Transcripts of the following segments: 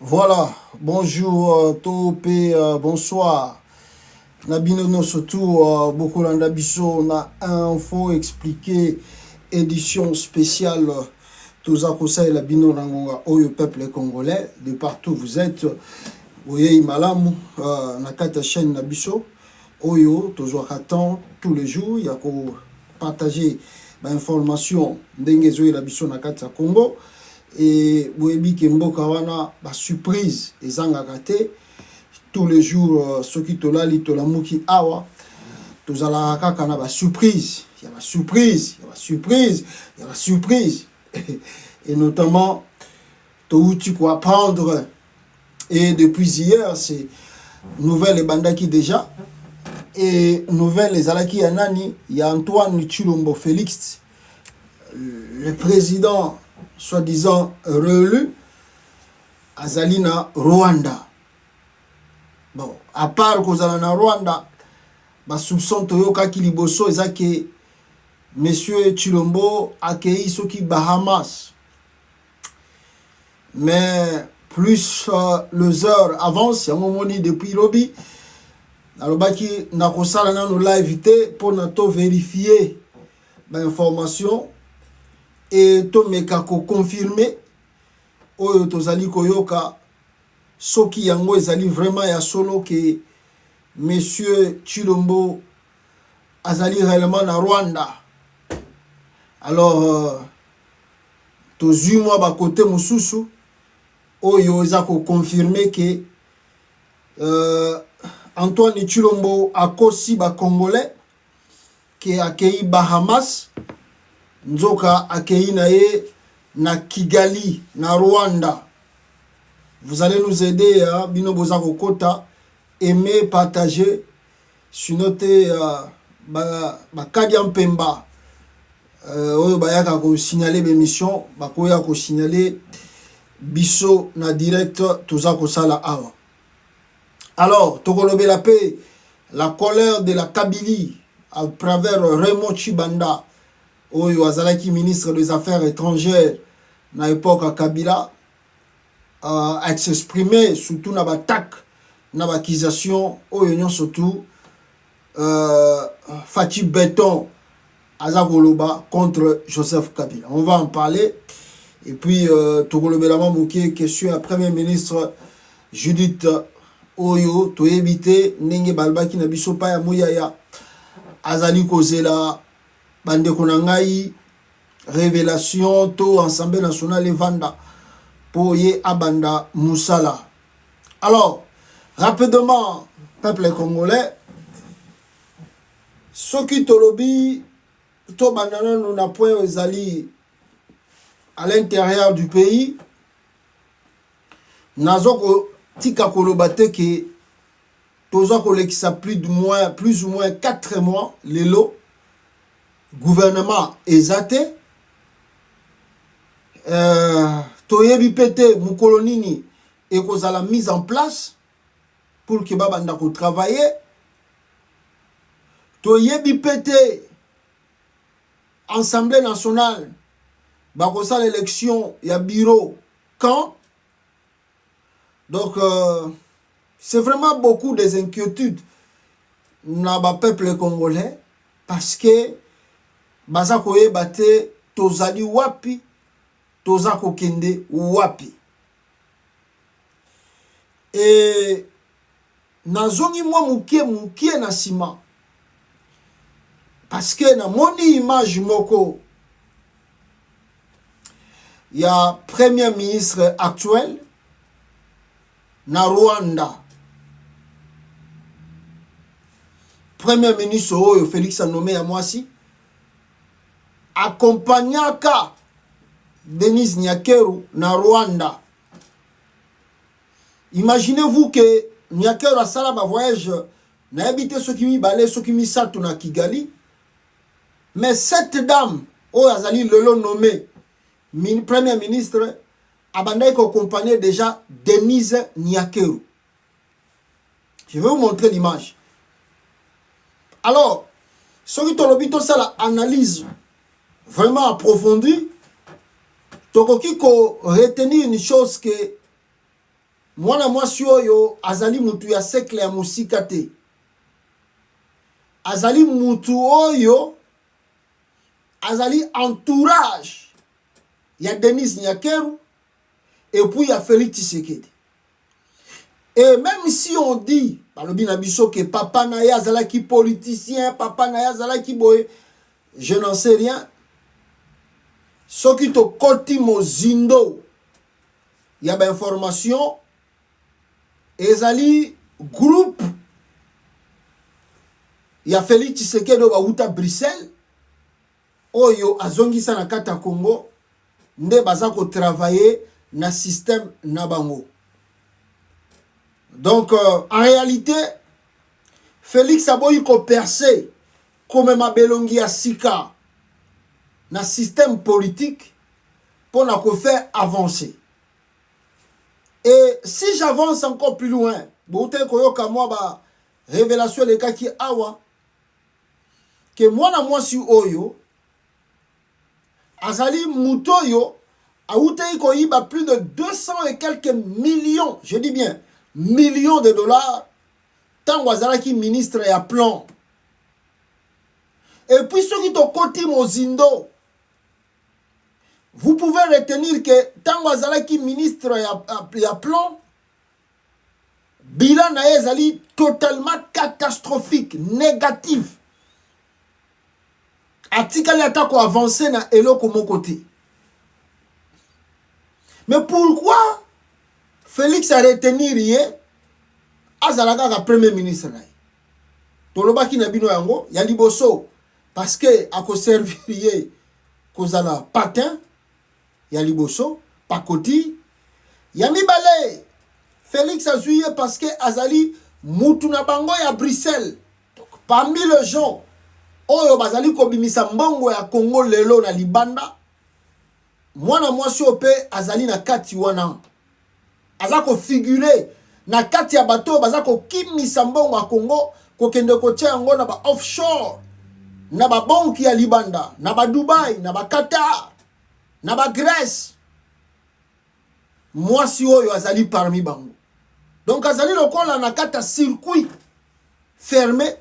Voilà, bonjour, topé, bonsoir. Nabino surtout, beaucoup d'ambition, on a info expliqué, édition spéciale, tous à conseil la bino rangonga, oyo peuple congolais, de partout vous êtes, voyez malamu, nakata chaîne nabiso, oyo, toujours attend tous les jours, il y a qu'au partager l'information d'engezo la biso nakata Congo. Et boyebi ke mboka wana ba surprise ezangaka te tous les jours soki tolali tolamuki awa tozalaka kaka na ba surprise ya ba surprise ya ba surprise ya ba surprise et notamment touti ko apprendre et depuis hier c'est nouvelle ebandaki déjà et nouvelle ezalaki ya nani ya Antoine Tshilombo Félix le président soi-disant réélu Azalina Rwanda. Bon, à part kozala na Rwanda, ba soupçon toyoka ki liboso ezake monsieur Tshilombo akei soki Bahamas. Mais plus les heures avancent, yango moni depuis lobby nalobaki na kosala na no live te pour na to vérifier ba information et to meka ko confirmer oyo tozali koyoka soki yango ezali vraiment ya solo que monsieur Tshilombo azali réellement na Rwanda. Alors tozui moi ba côté mususu oyo eza ko confirmer que Antoine Tshilombo akosi ba congolais que akei Bahamas nzoka akei na ye na Kigali na Rwanda. Vous allez nous aider à bino boza kokota, aimer, partager sur notre Kadia Mpemba oyo bayaka ko signaler l'émission bakoya ko signaler biso na direct toza ko sala awa. Alors tokolobe la paix, la colère de la Kabylie à travers Raymond Tshibanda oyo azalaki ministre des Affaires étrangères na époque à Kabila a s'exprimer surtout na batak na bakisation oyo nyon surtout Fatih Beton azakoloba contre Joseph Kabila. On va en parler et puis tokolobe la mamouké question à premier ministre Judith oyo to éviter ndenge balbaki na biso pa ya moyaya azali kozela bande konangai révélation to Assemblée nationale Vanda pour ye abanda Moussala. Alors rapidement peuple congolais soki tolobi to bandana no na point ezali à l'intérieur du pays nazoko tika kolobate ke toza kolekisa plus ou moins 4 mois lelo gouvernement ezate toyebi pete mukolonini ekozala mise en place pour que babanda ko travailler toyebi pete Assemblée nationale bakosala élection ya bureau quand donc c'est vraiment beaucoup des inquiétudes na ba peuple congolais parce que baza koyeba te tozali wapi toza kokende wapi et nazongi mwa mukie na sima parce que na moni image moko ya premier ministre actuel na Rwanda, premier ministre oyo Félix Anome ya mwasi accompagnaka Denis Nyakeru na Rwanda. Imaginez-vous que Nyakeru a sala ba voyage na habité soki mibale soki misato na Kigali, mais cette dame oyo azali lelo nommé premier ministre abandai ko accompagner déjà Denis Nyakeru. Je vais vous montrer l'image. Alors, soki tolobi to sala analyse vraiment approfondie, tokoki ko retenir une chose que mwana mwasi oyo azali mutu ya sekle ya musika te. Azali mutu oyo azali entourage ya Denis Nyakeru et puis il y a Félix Tshisekedi. Et même si on dit par le binabiso que papa Naya Zalaki politicien, papa Naya Zalaki boy, je n'en sais rien. Ce qui te côté mozindo, il y a des informations. Et Zali groupe, il y a Félix Tshisekedi au Bruxelles. Oyo azongi sa na kata Congo, nde bazako travailler na système nabango. Donc en réalité Félix aboyi ko percer comme ma belongi ya sika na système politique pour na ko faire avancer. Et si j'avance encore plus loin, boute koyoka moi ba révélation les cas qui awa que moi na moi si oyo azali mutoyo Aoutei Koïba plus de 200 et quelques millions, je dis bien, millions de dollars, tant Wazalaki ministre et à plan. Et puis ceux qui ont côté Mozindo, vous pouvez retenir que tant Wazalaki ministre et à plan, bilan naezali totalement catastrophique, négatif. Atikali atako avancé na elo comme côté. Mais pourquoi Félix a retenu rien Azalaka ka premier ministre na? Tolobaki na bino yango ya liboso parce que ako servir kozala patin ya liboso pakoti ya mibale Félix a joué parce que azali mutu na bango ya Bruxelles. Donc parmi les gens oyo bazali kobimisa mbongo ya Congo lelo na libanda, mwana mwasi ope azali na kati wana azako figurer na kati ya bato bazako kimisa mbongo ya Congo kokende kotia yango na ba offshore na ba banki ya libanda na ba Dubai na ba Qatar na ba Grèce. Mwasi oyo azali parmi bango. Donc azali lokola na kata circuit fermé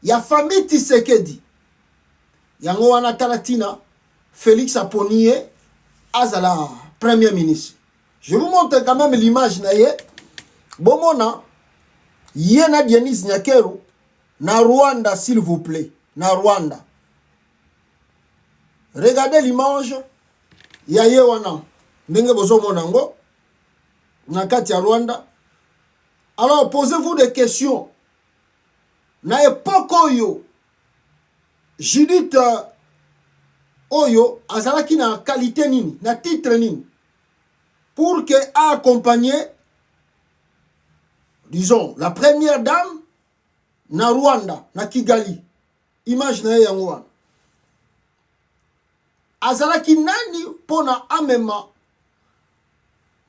ya famille Tshisekedi. Yango wana talatina Félix Aponie azala premier ministre. Je vous montre quand même l'image na ye. Bomona yena Denis Nyakeru na Rwanda s'il vous plaît, na Rwanda. Regardez l'image ya ye wana ndenge bozo monango na kati ya Rwanda. Alors posez-vous des questions. Na époque oyo Judith oyo azalaki na qualité nini na titre nini pour que accompagner disons la première dame na Rwanda na Kigali. Image na yango wana azalaki nani pona amema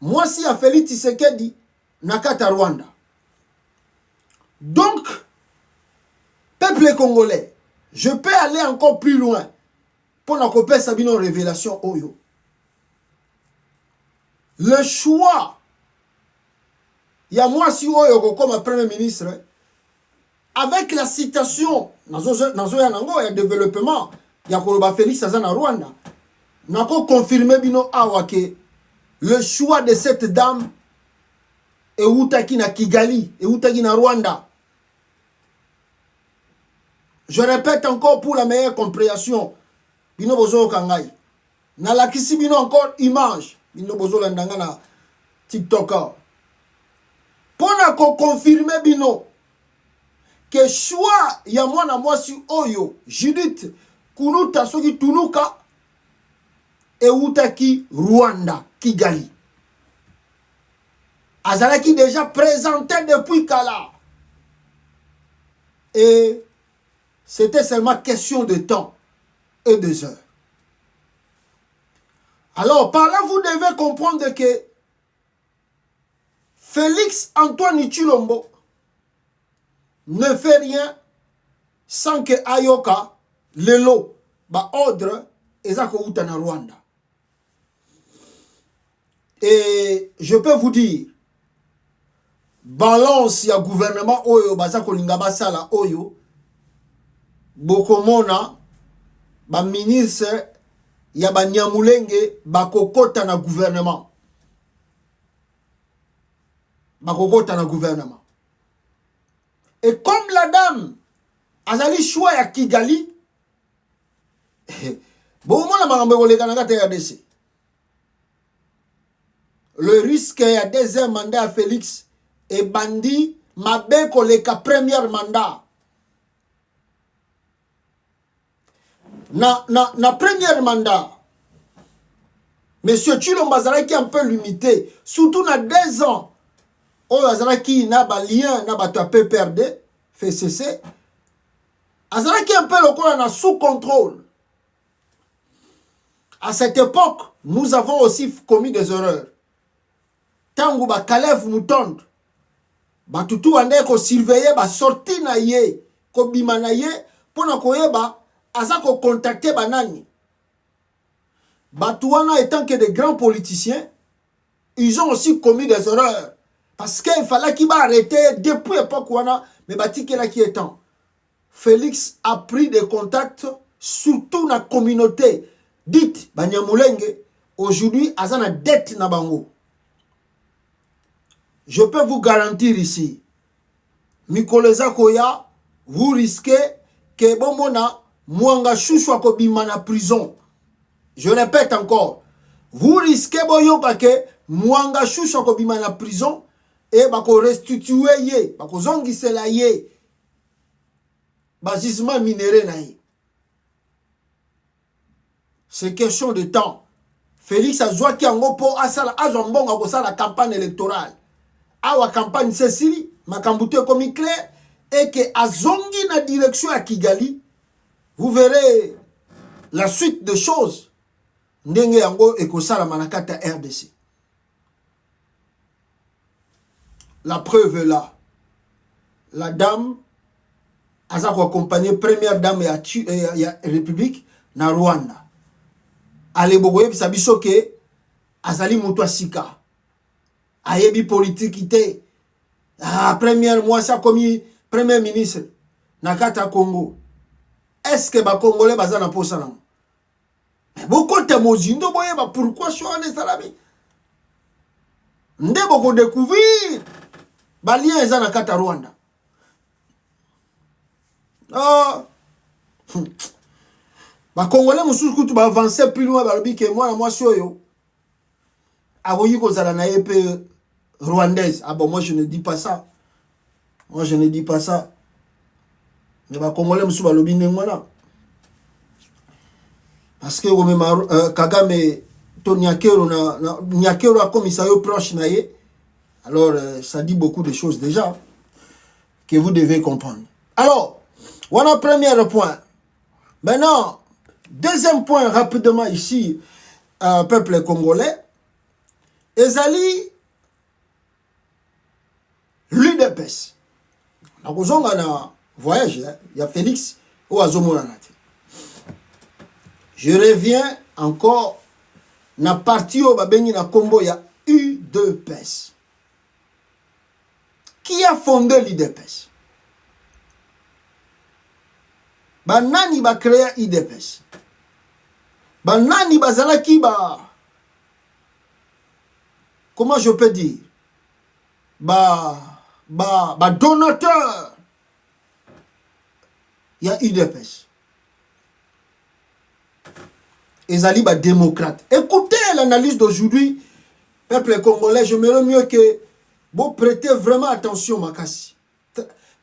mwasi ya Félix Tshisekedi na kata Rwanda. Donc peuple congolais, je peux aller encore plus loin pour na kopesa sabino révélation oyo. Le choix ya mwasi oyo comme premier ministre avec la citation nazo ya nango ya développement ya koloba Félix aza na Rwanda nako confirmer bino awa ke le choix de cette dame eutaki na Kigali eutaki na Rwanda. Je répète encore pour la meilleure compréhension. Bino bozo kangai. Na lakisi bino encore image. Bino bozo landanga na TikTok. Pona ko confirmer bino que choix ya mwana mwasi oyo Judith kunuta soki tunuka eutaki Rwanda Kigali. Azalaki déjà présenté depuis Kala. Et c'était seulement question de temps et de heures. Alors, par là, vous devez comprendre que Félix Antoine Tshilombo ne fait rien sans que Ayoka, Lelo, ba ordre, ezako uta na Rwanda. Et je peux vous dire balance ya gouvernement oyo baza kolinga basala oyo bokomona ba ministre ya Banyamulenge bakokota na gouvernement. Bakokota na gouvernement. Et comme la dame azali choix ya Kigali, bomona makambo koleka na kata ya RDC. Le risque ya deuxième mandat à Félix et bandi mabe koleka premier mandat. Na premier mandat, Monsieur Tshilombo qui est un peu limité, surtout na 2 ans, oh Azaraki n'a pas lien, n'a pas PPRD, FCC, Azaraki un peu le sous contrôle. À cette époque, nous avons aussi commis des erreurs. Tangu ba Kalev Moutonde, ba tutu ande ko surveiller ba sorti na ye, ko bima na ye, pona koyeba aza ko contacter banani. Batouana étant que des grands politiciens, ils ont aussi commis des erreurs. Parce qu'il fallait qu'il va arrêter depuis l'époque où on a, mais Batiki là qui est temps. Félix a pris des contacts, surtout dans la communauté dite Banyamulenge. Aujourd'hui, Azana dette na bango. Je peux vous garantir ici, Mikoleza Koya, vous risquez que Bomona Mwanga Chouchou Kobima na prison. Je répète encore, vous risquez boyoka que Mwanga Chouchou Kobima na prison et bako restituer ye, bako zongisela ye, basisement minéré na ye. C'est question de temps. Félix Azouaki Angopo asala azombonga ko sala campagne électorale. Awa campagne Cécile, makambute comme clair et que azongi na direction à Kigali, vous verrez la suite des choses. Ndenge yango ekosala manakata RDC. La preuve est là. La dame a accompagné première dame ya République na Rwanda. Ale bogoye bisabiso ke azali mutu asika. Ayebi politique ite. Ah, première mois ça comme premier ministre na kata Congo. Est-ce que ba Congolais baza na posa na? Mais beaucoup de mozindo boye ba pourquoi choix de salami? Nde boko découvrir ba lien eza na kata Rwanda. Ah. Ba Congolais mususu kutu ba avancer plus loin ba lobi ke moi na moi soyo. Awoyi ko zala na épée rwandaise. Ah bon, moi je ne dis pas ça. Moi je ne dis pas ça. Mais ba Congolais mususu ba lobi ndengwana. Parce que Kagame to Nyakero Nyakero a commissaire proche na ye. Alors ça dit beaucoup de choses déjà que vous devez comprendre. Alors, voilà premier point. Maintenant, deuxième point rapidement ici, peuple congolais. Ezali l'UDPS. Na kozonga na voyage, il y a Félix ou Azomona. Je reviens encore na partie au babengi na kombo ya UDPS. Qui a fondé l'UDPS? Banani ba créé UDPS. Banani bazalaki ba, comment je peux dire, donateur. Il y a UDPS. Ezali ba démocrate. Écoutez l'analyse d'aujourd'hui, peuple congolais, je me mieux que vous prêtez vraiment attention, Makassi.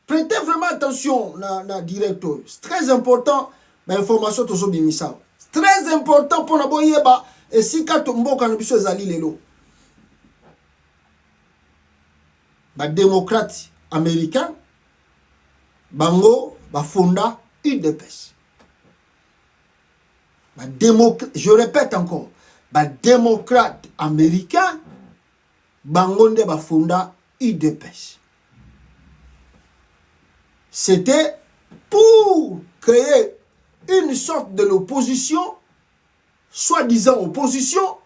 Prêtez vraiment attention na directeur. C'est très important l'information to so bimisa. C'est très important pour na boyeba et si ka tomboka na biso ezali lelo. Ba démocrate américain bango ba fonda UDPS. Je répète encore, ba démocrate américain bangonde ba fonda UDPS. C'était pour créer une sorte de l'opposition, soi-disant opposition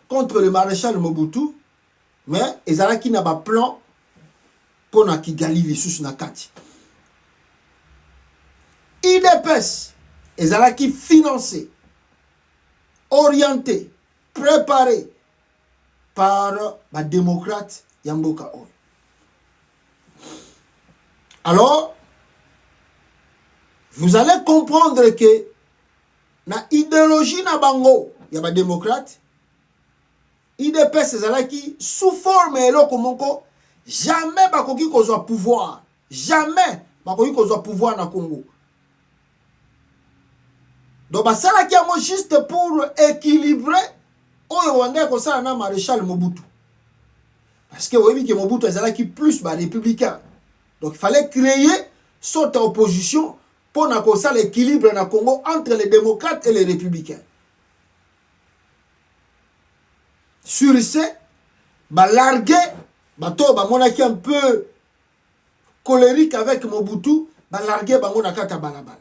contre le maréchal Mobutu, mais ezalaki na ba plan pour na Kigali lisusu na kati. IDPS ezalaki financé, orienté, préparé par les démocrates Yamboka Oyo. Alors, vous allez comprendre que na idéologie na bango, il y a des démocrates, IDPS ezalaki sous forme eloko moko, jamais bakoki kozwa pouvoir, jamais bakoki kozwa pouvoir na Congo. Donc basalaki yango juste pour équilibrer oyo wanda kosala na maréchal Mobutu. Parce que oui que Mobutu ezalaki plus ba républicain. Donc il fallait créer cette opposition pour na kosala l'équilibre na Congo entre les démocrates et les républicains. Sur ce, ba largué, bato ba monaki un peu colérique avec Mobutu, ba largué ba monaka ta balabala.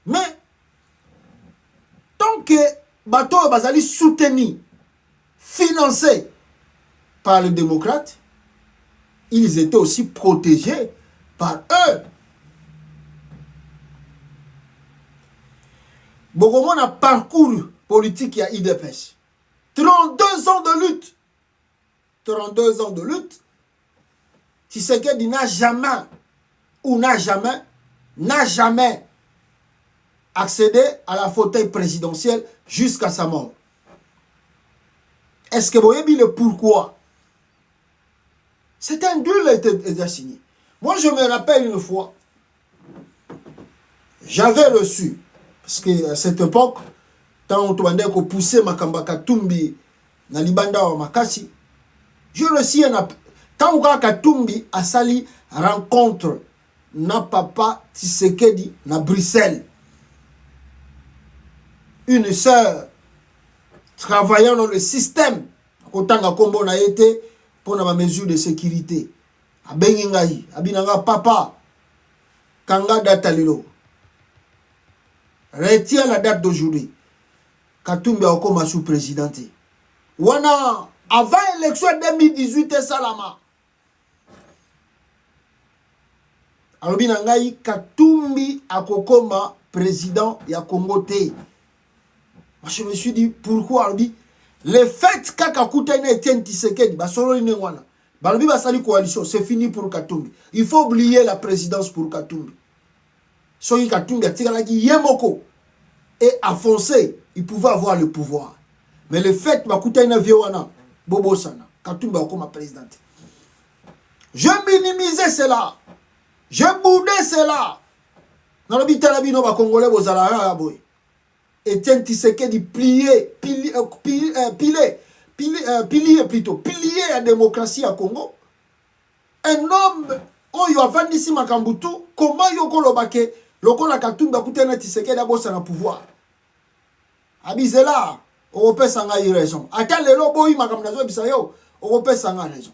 Mais tant que bateau bazali soutenu, financé par les démocrates, ils étaient aussi protégés par eux. Beaucoup a parcours politique à IDPS. 32 ans de lutte. 32 ans de lutte. Tshisekedi n'a jamais accéder à la fauteuil présidentiel jusqu'à sa mort. Est-ce que vous voyez le pourquoi? C'est un deal était signé. Moi, je me rappelle une fois, j'avais reçu, parce qu'à cette époque, quand on demandait qu'on poussait Makamba Katumbi dans Libanda ou Makassi, j'ai reçu un appel. Quand on Katumbi a sali rencontre na papa Tshisekedi na Bruxelles. Une sœur travaillant dans le système, autant que Kombo n'a été pour la mesure de sécurité. A Bengingaï, Abinanga papa, Kanga Datalilo. Retiens la date d'aujourd'hui. Katumbi a comme sous-présidente. Wana, avant l'élection 2018, Salama. Alors, Binangaï, Katumbi a comme président ya Congo T. Moi, je me suis dit, pourquoi? On dit, le fait qu'Akakuta ait été Tshisekedi, c'est fini pour Katumbi. Il faut oublier la présidence pour Katumbi. Soki Katumbi a tiré Yemoko et a foncé, il pouvait avoir le pouvoir. Mais le fait que ait Vioana, Bobo Sana, Katumbi a comme présidente. Je minimisais cela. Je boudais cela. Dans le bitalabino, Congolais, Bozala, Boy. Etienne Tshisekedi pilier la démocratie à Congo. Un homme, oyo avandisi makambutu, comment yoko lobake, loko la Katumbi akutena Tshisekedi abosa na pouvoir. Abizela, Europe sanga y raison. Ata lelo boyi makamnazo bisayo, Europe sanga raison.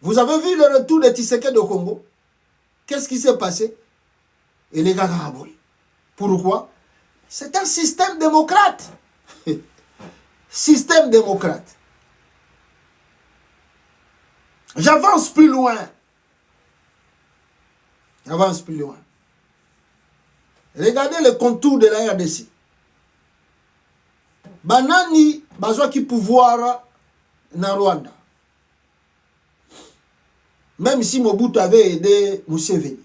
Vous avez vu le retour de Tshisekedi au Congo? Qu'est-ce qui s'est passé? Et les gars, pourquoi? C'est un système démocrate. Système démocrate. J'avance plus loin. J'avance plus loin. Regardez le contour de la RDC. Banani, bazwa ki pouvoir na Rwanda. Même si Mobutu avait aidé Museveni.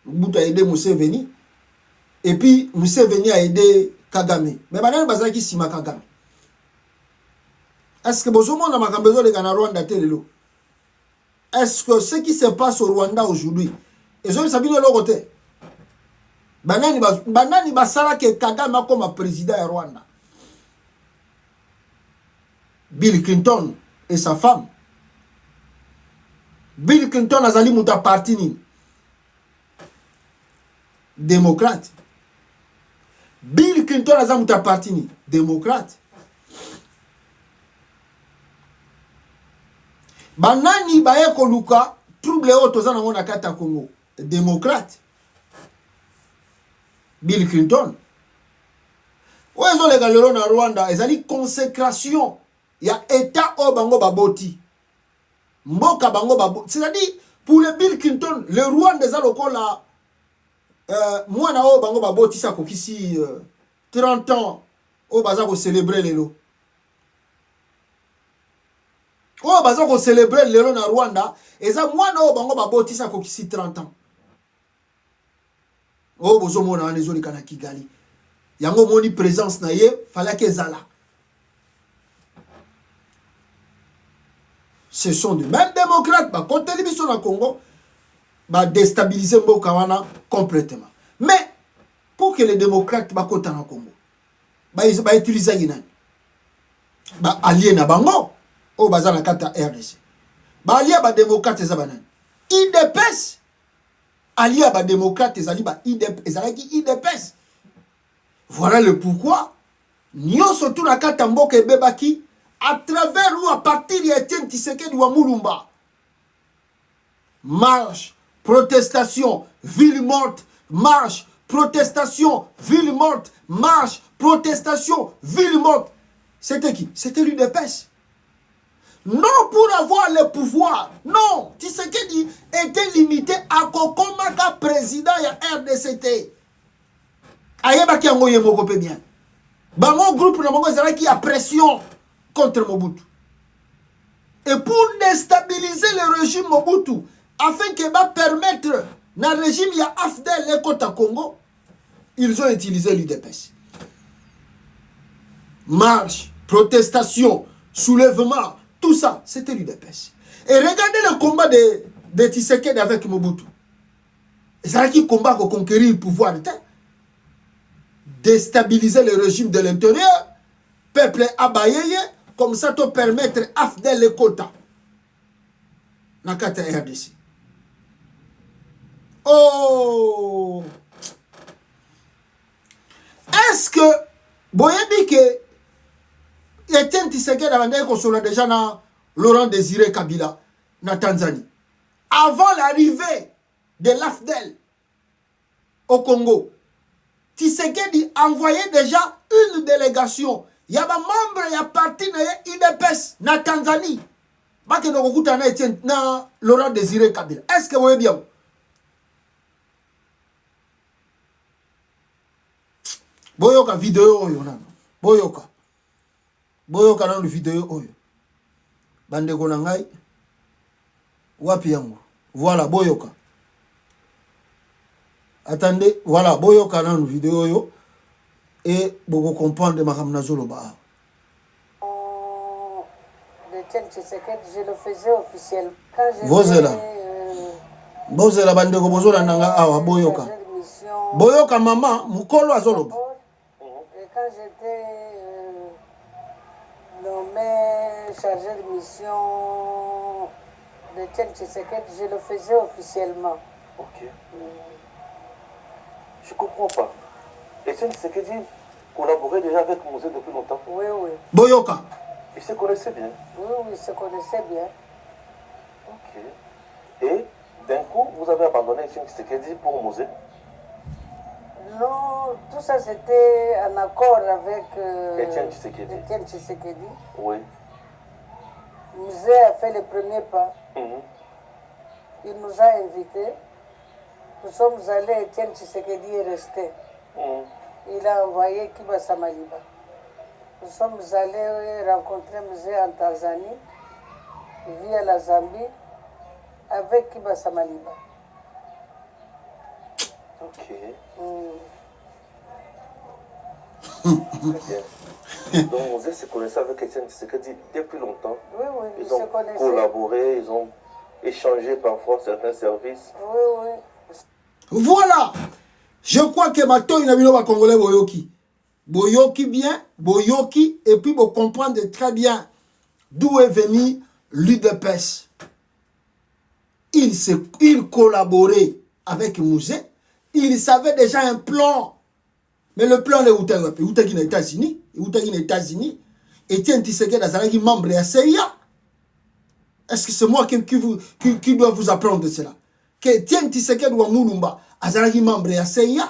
Mobutu a aidé Museveni. Et puis, Museveni a aidé Kagame. Mais banani bazaki sima Kagame. Est-ce que Bozomo n'a pas besoin de gagner Rwanda telelo? Est-ce que ce qui se passe au Rwanda aujourd'hui, ils ont sabi le côté? Banani basala que Kagame comme président de Rwanda. Bill Clinton et sa femme. Bill Clinton a zali muta parti ni démocrate. Bill Clinton a zali muta parti ni démocrate. Banani baye koluka trouble otoza na ngona kata Congo démocrate. Bill Clinton. Oezo le galero na Rwanda ezali consécration ya état o bango baboti. Mboka bango babo. C'est-à-dire, pour le Bill Clinton, le Rwanda des Alokola, moi na o bango babo tisa kokisi 30 ans au bazar pour célébrer les lots. Au bazar pour célébrer les lots na Rwanda, et ça moi na o bango babo tisa kokisi 30 ans. Oh bozo mona anezoli kana Kigali. Yango moni présence na ye, fallait que zala. Ce sont de même démocrates, bah quand télévision na Congo, bah déstabiliser mboka wana complètement. Mais pour que les démocrates bah kota na Congo, bah ils bah utiliser yinani. Bah allié na bango, oh baza na kata RDC. Bah allié ba démocrates za banani. IDPS allié ba démocrates ezali ba IDPS. Voilà le pourquoi nous surtout na kata mboka ebebaki à travers ou à partir de Etienne Tshisekedi wa Mulumba. Marche, protestation, ville morte, marche, protestation, ville morte, marche, protestation, ville morte. C'était qui? C'était l'UDPS. Non pour avoir le pouvoir. Non, Tshisekedi était limité à Kokomaka président ya RDCT. Ayebaki yango yemoko pe bien. Bango groupe na bango ezala qui a pression contre Mobutu. Et pour déstabiliser le régime Mobutu, afin que va permettre na régime ya AFDEL et Kota Congo, ils ont utilisé l'UDPS. Marche, protestation, soulèvement, tout ça, c'était l'UDPS. Et regardez le combat de Tshisekedi avec Mobutu. C'est qui combat pour conquérir le pouvoir, déstabiliser le régime de l'intérieur, peuple abayeye, comme ça te permettre AFDEL et Kota. Nakata RDC. Oh! Est-ce que, boyebi que Etienne Tshisekedi avait consolé déjà dans Laurent Désiré Kabila, na Tanzanie, avant l'arrivée de l'AFDEL au Congo, Tshisekedi envoyait déjà une délégation. Il y a des membres, il y a parti de IDPS na Tanzanie. Baki no kokuta na Etienne na Laurent Désiré Kabila. Est-ce que vous voyez bien? Boyoka vidéo oyo nano. Boyoka. Boyoka nano vidéo oyo. Bandeko na ngai. Wapi yango. Voilà, boyoka. Attendez, voilà, boyoka nano vidéo oyo. Et vous comprendre makamna zoloba. Je le faisais officiel. Vozela. Bozela bandeko bozola nanga awa boyoka. Boyoka mama mukolo azoloba. Et quand j'étais nommé chargé de mission de Tshisekedi, je le faisais officiellement. Ok. Je comprends pas. Et Tshisekedi collaborait déjà avec Mosé depuis longtemps. Oui, oui. Boyoka. Ils se connaissaient bien. Oui, oui, ils se connaissaient bien. Ok. Et d'un coup, vous avez abandonné Tshisekedi pour Mosé? Non, tout ça c'était en accord avec Etienne Tshisekedi. Etienne Tshisekedi. Oui. Mosé a fait le premier pas. Il nous a invités. Nous sommes allés, Etienne Tshisekedi est resté. Il a envoyé Kiba Samaliba. Nous sommes allés rencontrer Mosé en Tanzanie, via la Zambie, avec Kiba Samaliba. Ok. Donc Mosé se connaissait avec Etienne Tshisekedi depuis longtemps. Oui, oui, ils ont collaboré, ils ont échangé parfois certains services. Oui, oui. Voilà. Je crois que maintenant il y a des Congolais boyoki. Boyoki bien, boyoki, et puis vous comprenez très bien d'où est venu l'UDPS. Il collaborait avec Mosé. Il savait déjà un plan. Mais le plan est où est aux États-Unis. Où est aux États-Unis. Etienne Tshisekedi est membre de la CIA. Est-ce que c'est moi qui dois vous apprendre de cela? Que Etienne Tshisekedi ou Mulumba est membre de la CIA.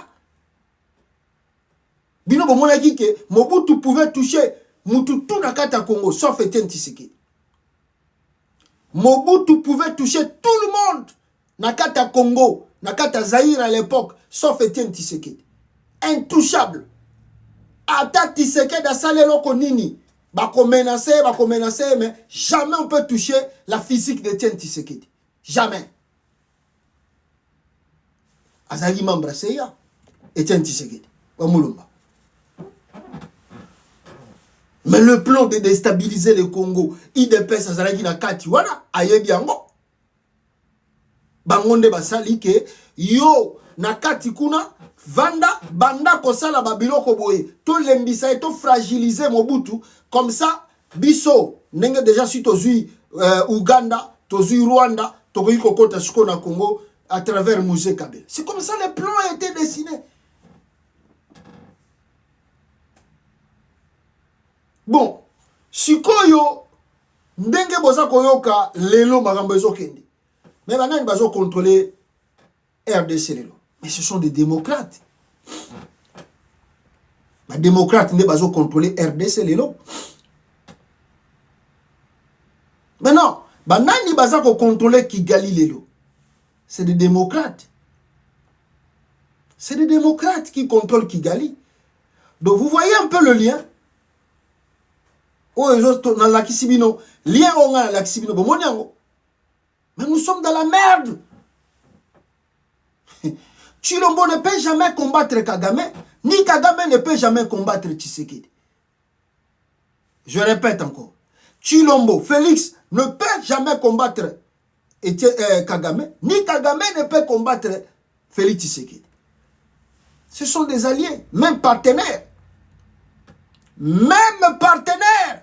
Bino bomona ki que Mobutu pouvait toucher Mututu na kata Congo sauf Etienne Tshisekedi. Mobutu pouvait toucher tout le monde. Nakata Congo, Nakata Zaïre à l'époque, sauf Etienne Tshisekedi. Intouchable. Ata Tshisekedi a salé loko nini. Bako menacer, mais jamais on peut toucher la physique d'Etienne Tshisekedi. Jamais. Azali Mambraseya, Etienne Tshisekedi. Wamulumba. Mais le plan de déstabiliser le Congo, IDPS Azalaki na kati, voilà, ayebi yango. Bangonde basali ke, yo, na kati kuna, vanda, banda kosala babiloko boye, to lembisa et to fragiliser Mobutu, comme ça, biso, nenge déjà si tozui Uganda, tozui Rwanda, tozui kokota suko na Congo, à travers Mouzé Kabila. C'est comme ça le plan a été dessiné. Bon, sikoyo, ndenge boza koyoka lelo makambo ezokende. Mais maintenant ils bazo contrôler RDC lelo. Mais ce sont des démocrates. Les démocrates ne bazo contrôler RDC lelo. Maintenant, banani baza ko contrôler Kigali lelo. C'est des démocrates. C'est des démocrates qui contrôlent Kigali. Donc vous voyez un peu le lien. Oh, dans la Kisibino, lien on a la Kisibino, mais nous sommes dans la merde. Chilombo ne peut jamais combattre Kagame, ni Kagame ne peut jamais combattre Tshisekedi. Je répète encore. Chilombo, Félix, ne peut jamais combattre Kagame, ni Kagame ne peut combattre Félix Tshisekedi. Ce sont des alliés, même partenaires. Même partenaires.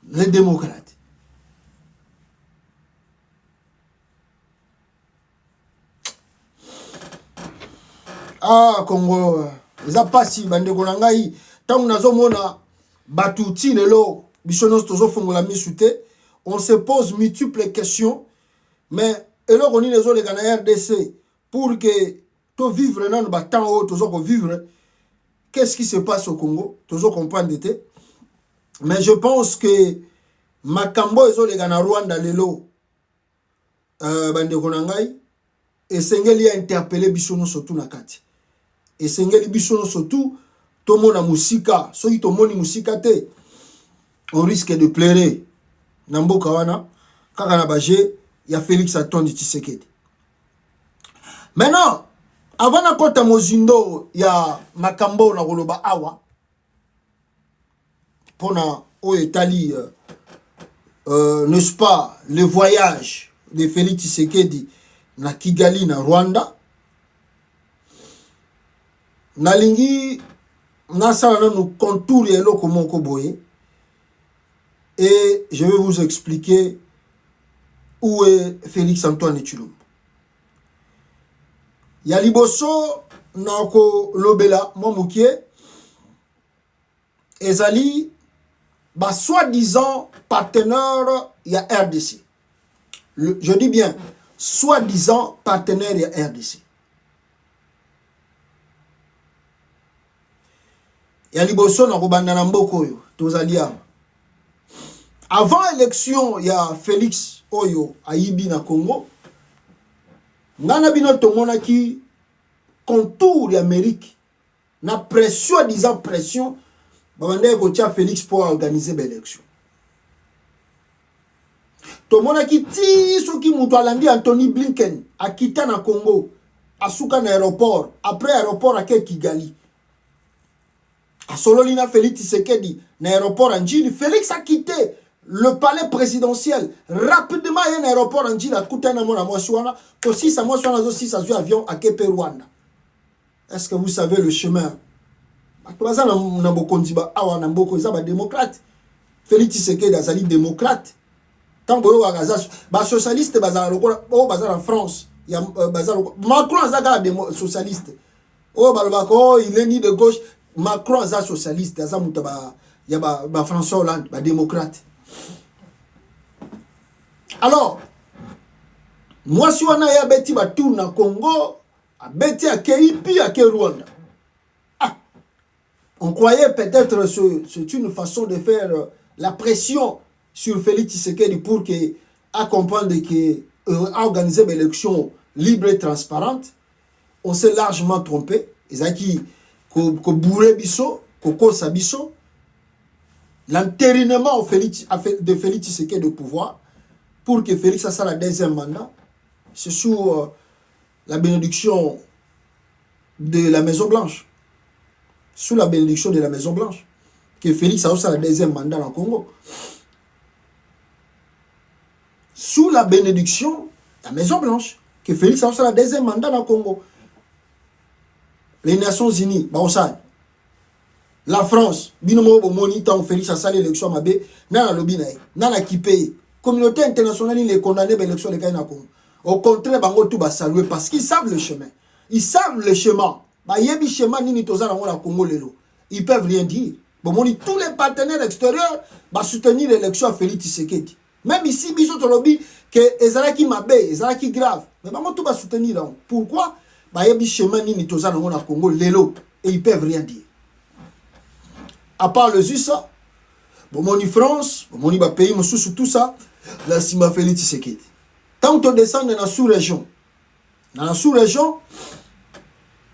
Les démocrates. Ah, Congo, ça passe, bande konangai, tant que nous avons batouti lelo, bisonos tozo fongola misute, on se pose multiples questions, mais alors on y les autres les RDC pour que to vivre dans le temps où tozo vivre, qu'est-ce qui se passe au Congo, tozo comprendre d'été. Mais je pense que Makambo ezo les gana Rwanda lelo bande konangai et sengeli a interpellé bisono surtout nakati. Et sengeli bisono surtout to mona musika, soki to moni musika te, on risque de pleurer. Namboka wana kaka na baje ya Félix Antoine Tshisekedi. Maintenant, avant na kota mozindo ya Makambo na koloba awa pona o etali n'est-ce pas le voyage de Félix Tshisekedi na Kigali na Rwanda. Nalingi nasala na nous contour eloko moko boye et je vais vous expliquer où est Félix Antoine Tshilombo. Ya liboso nako lobela momukie ezali ba soi-disant partenaire ya RDC. Je dis bien soi-disant partenaire ya RDC. Ya liboso nako bandana mboko yo tozali ama. Avant élection ya Félix Oyo Ayibi na Congo, ngana bino tomona ki contour d'Amérique na pression disant pression babande ko tia Félix pour organiser l'élection. Tomona ki ti soki mutu alandi Anthony Blinken akita na Congo asuka na aéroport après aéroport à Kigali. A Sololina Félix Tshisekedi na aéroport en Njili, Félix a quitté le palais présidentiel rapidement. Il y a un aéroport en Njili à Koutana Mona Mwaswana pour 6 à Mwaswana 6 avions à Kepe Rwanda. Est-ce que vous savez le chemin? Démocrate. Félix Tshisekedi azali démocrate. Tant que vous socialiste en France, Macron est socialiste. Il est ni de gauche. Macron est socialiste. Il y a François Hollande, démocrate. Alors, moi, si on a beti tour na Congo, beti a Keipi a Rwanda. Ah, On croyait peut-être que c'est une façon de faire la pression sur Félix Tshisekedi pour qu'il comprendre que organiser une élection libre et transparente. On s'est largement trompé. Ils ont dit que bourré biso, que kosa biso, l'entérinement de Félix Tshisekedi de pouvoir pour que Félix fasse le deuxième mandat. C'est sous la bénédiction de la Maison Blanche. Sous la bénédiction de la Maison Blanche. Que Félix a aussi le deuxième mandat dans le Congo. Sous la bénédiction de la Maison Blanche. Que Félix a aussi le deuxième mandat dans le Congo. Les Nations Unies, la France, binomo moniteur Félix a sali l'élection mabé, nana lobby nana qui paye. Communauté internationale les condamné l'élection de Kaina Congo. Au contraire, bango tout ba saluer parce qu'ils savent le chemin. Ils savent le chemin. Ba yebi chemin ni toza na la Congo lelo. Ils peuvent rien dire. Bon moni tous les partenaires extérieurs ba soutenir l'élection à Félix Tshisekedi. Même ici biso to lobby que ezalaki mabé, ezalaki grave. Mais bango tout ba soutenir là. Pourquoi? Ba yebi chemin ni toza na la Congo lelo et ils peuvent rien dire. À part le ZUSA, bon moni France, bon moni ba pays sous tout ça, la Sima Félix Tshisekedi. Tant que descend dans la sous-région,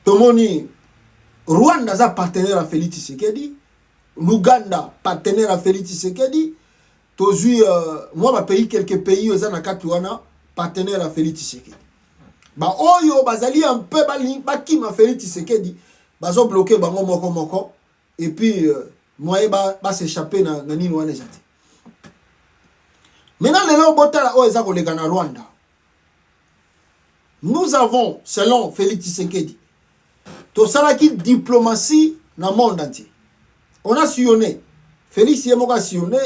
Tomoni, Rwanda est partenaire à Félix Tshisekedi, l'Ouganda partenaire à Félix Tshisekedi, moi je pays quelques pays aux Anakatuana partenaire à Félix Tshisekedi. Bah oyo bazali un peu baki ma Félix Tshisekedi, bazo bloqué bango moko et puis moi ba s'échapper na nini wana jati. Maintenant, les Rwanda. Nous avons, selon Félix Tshisekedi, tout ça là qui diplomatie dans le monde entier. On a sillonné. Félix Yemoka a sillonné.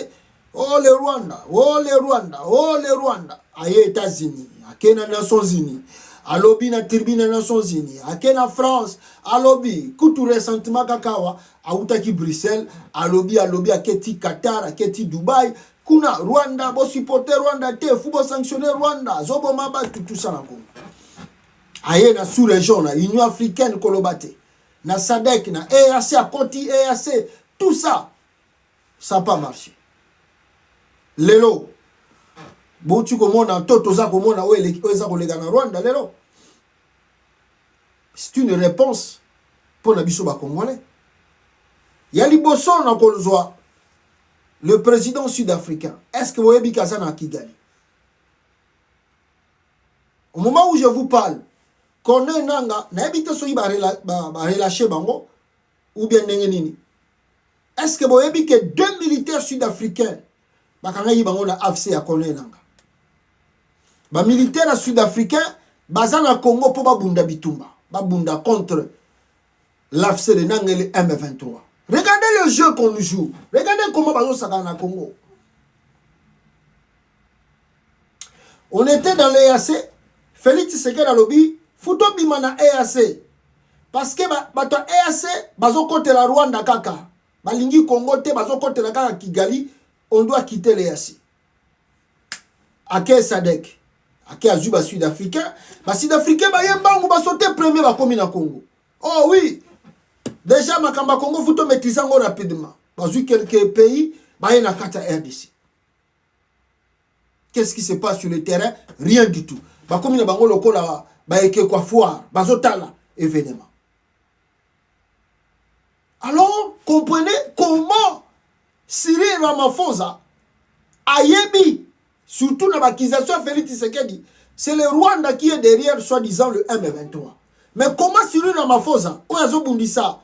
Oh les Rwanda, oh les Rwanda, oh les Rwanda. Aïe États-Unis, à les Nations Unies, à lobby na tribune des Nations Unies, à la France, à lobby, tout ressentiment kakawa, à Outaki Bruxelles, à lobby à Keti Qatar, à Keti Dubaï. Kuna Rwanda, bo supporter Rwanda, te faut sanctionner Rwanda, zobo maba tout ça na Congo. Aye na sous-région na Union africaine kolobate, na SADC na EAC à Koti EAC, tout ça ça pas marché. Lelo bo tu komona toto za komona oeza kolega na Rwanda lelo. C'est une réponse pour na biso ba congolais. Ya liboso na kolzwa le président sud-africain, est-ce que vous avez vu Kazana Kigali? Au moment où je vous parle, qu'on est nanga, n'habite soyi ba relâcher bango, ou bien nengenini. Est-ce que vous avez vu que 2 militaires sud-africains, bakanga yi bango na AFC à Kone nanga? Ba militaires sud-africains, bazana Congo pour babunda bitumba, babunda contre l'AFC de Nangele M23. Regardez le jeu qu'on nous joue. Regardez comment Bazo Sakana Congo. On était dans l'EAC. Félix Tshisekedi a lobby. Fouto Bimana EAC. Parce que bato EAC, Bazo kote la Rwanda kaka. Balingi Congo te, Bazo kote la kaka Kigali. On doit quitter l'EAC. Ake Sadek. Ake Azuba Sud-Africain. Sud-Africain, Bayembangu, Basote premier, Bakomi na Congo. Oh oui. Déjà, Makamba Congo, vous maîtrisez rapidement. Dans quelques pays, il y a une RDC. Qu'est-ce qui se passe sur le terrain? Rien du tout. Comme il y a un local, il y a quoi foire, événement. Alors, comprenez comment Cyril Ramaphosa a yebi, surtout dans l'accusation de Félix Tshisekedi, c'est le Rwanda qui est derrière, soi-disant, le M23. Mais comment Cyril Ramaphosa, où est-ce que ça?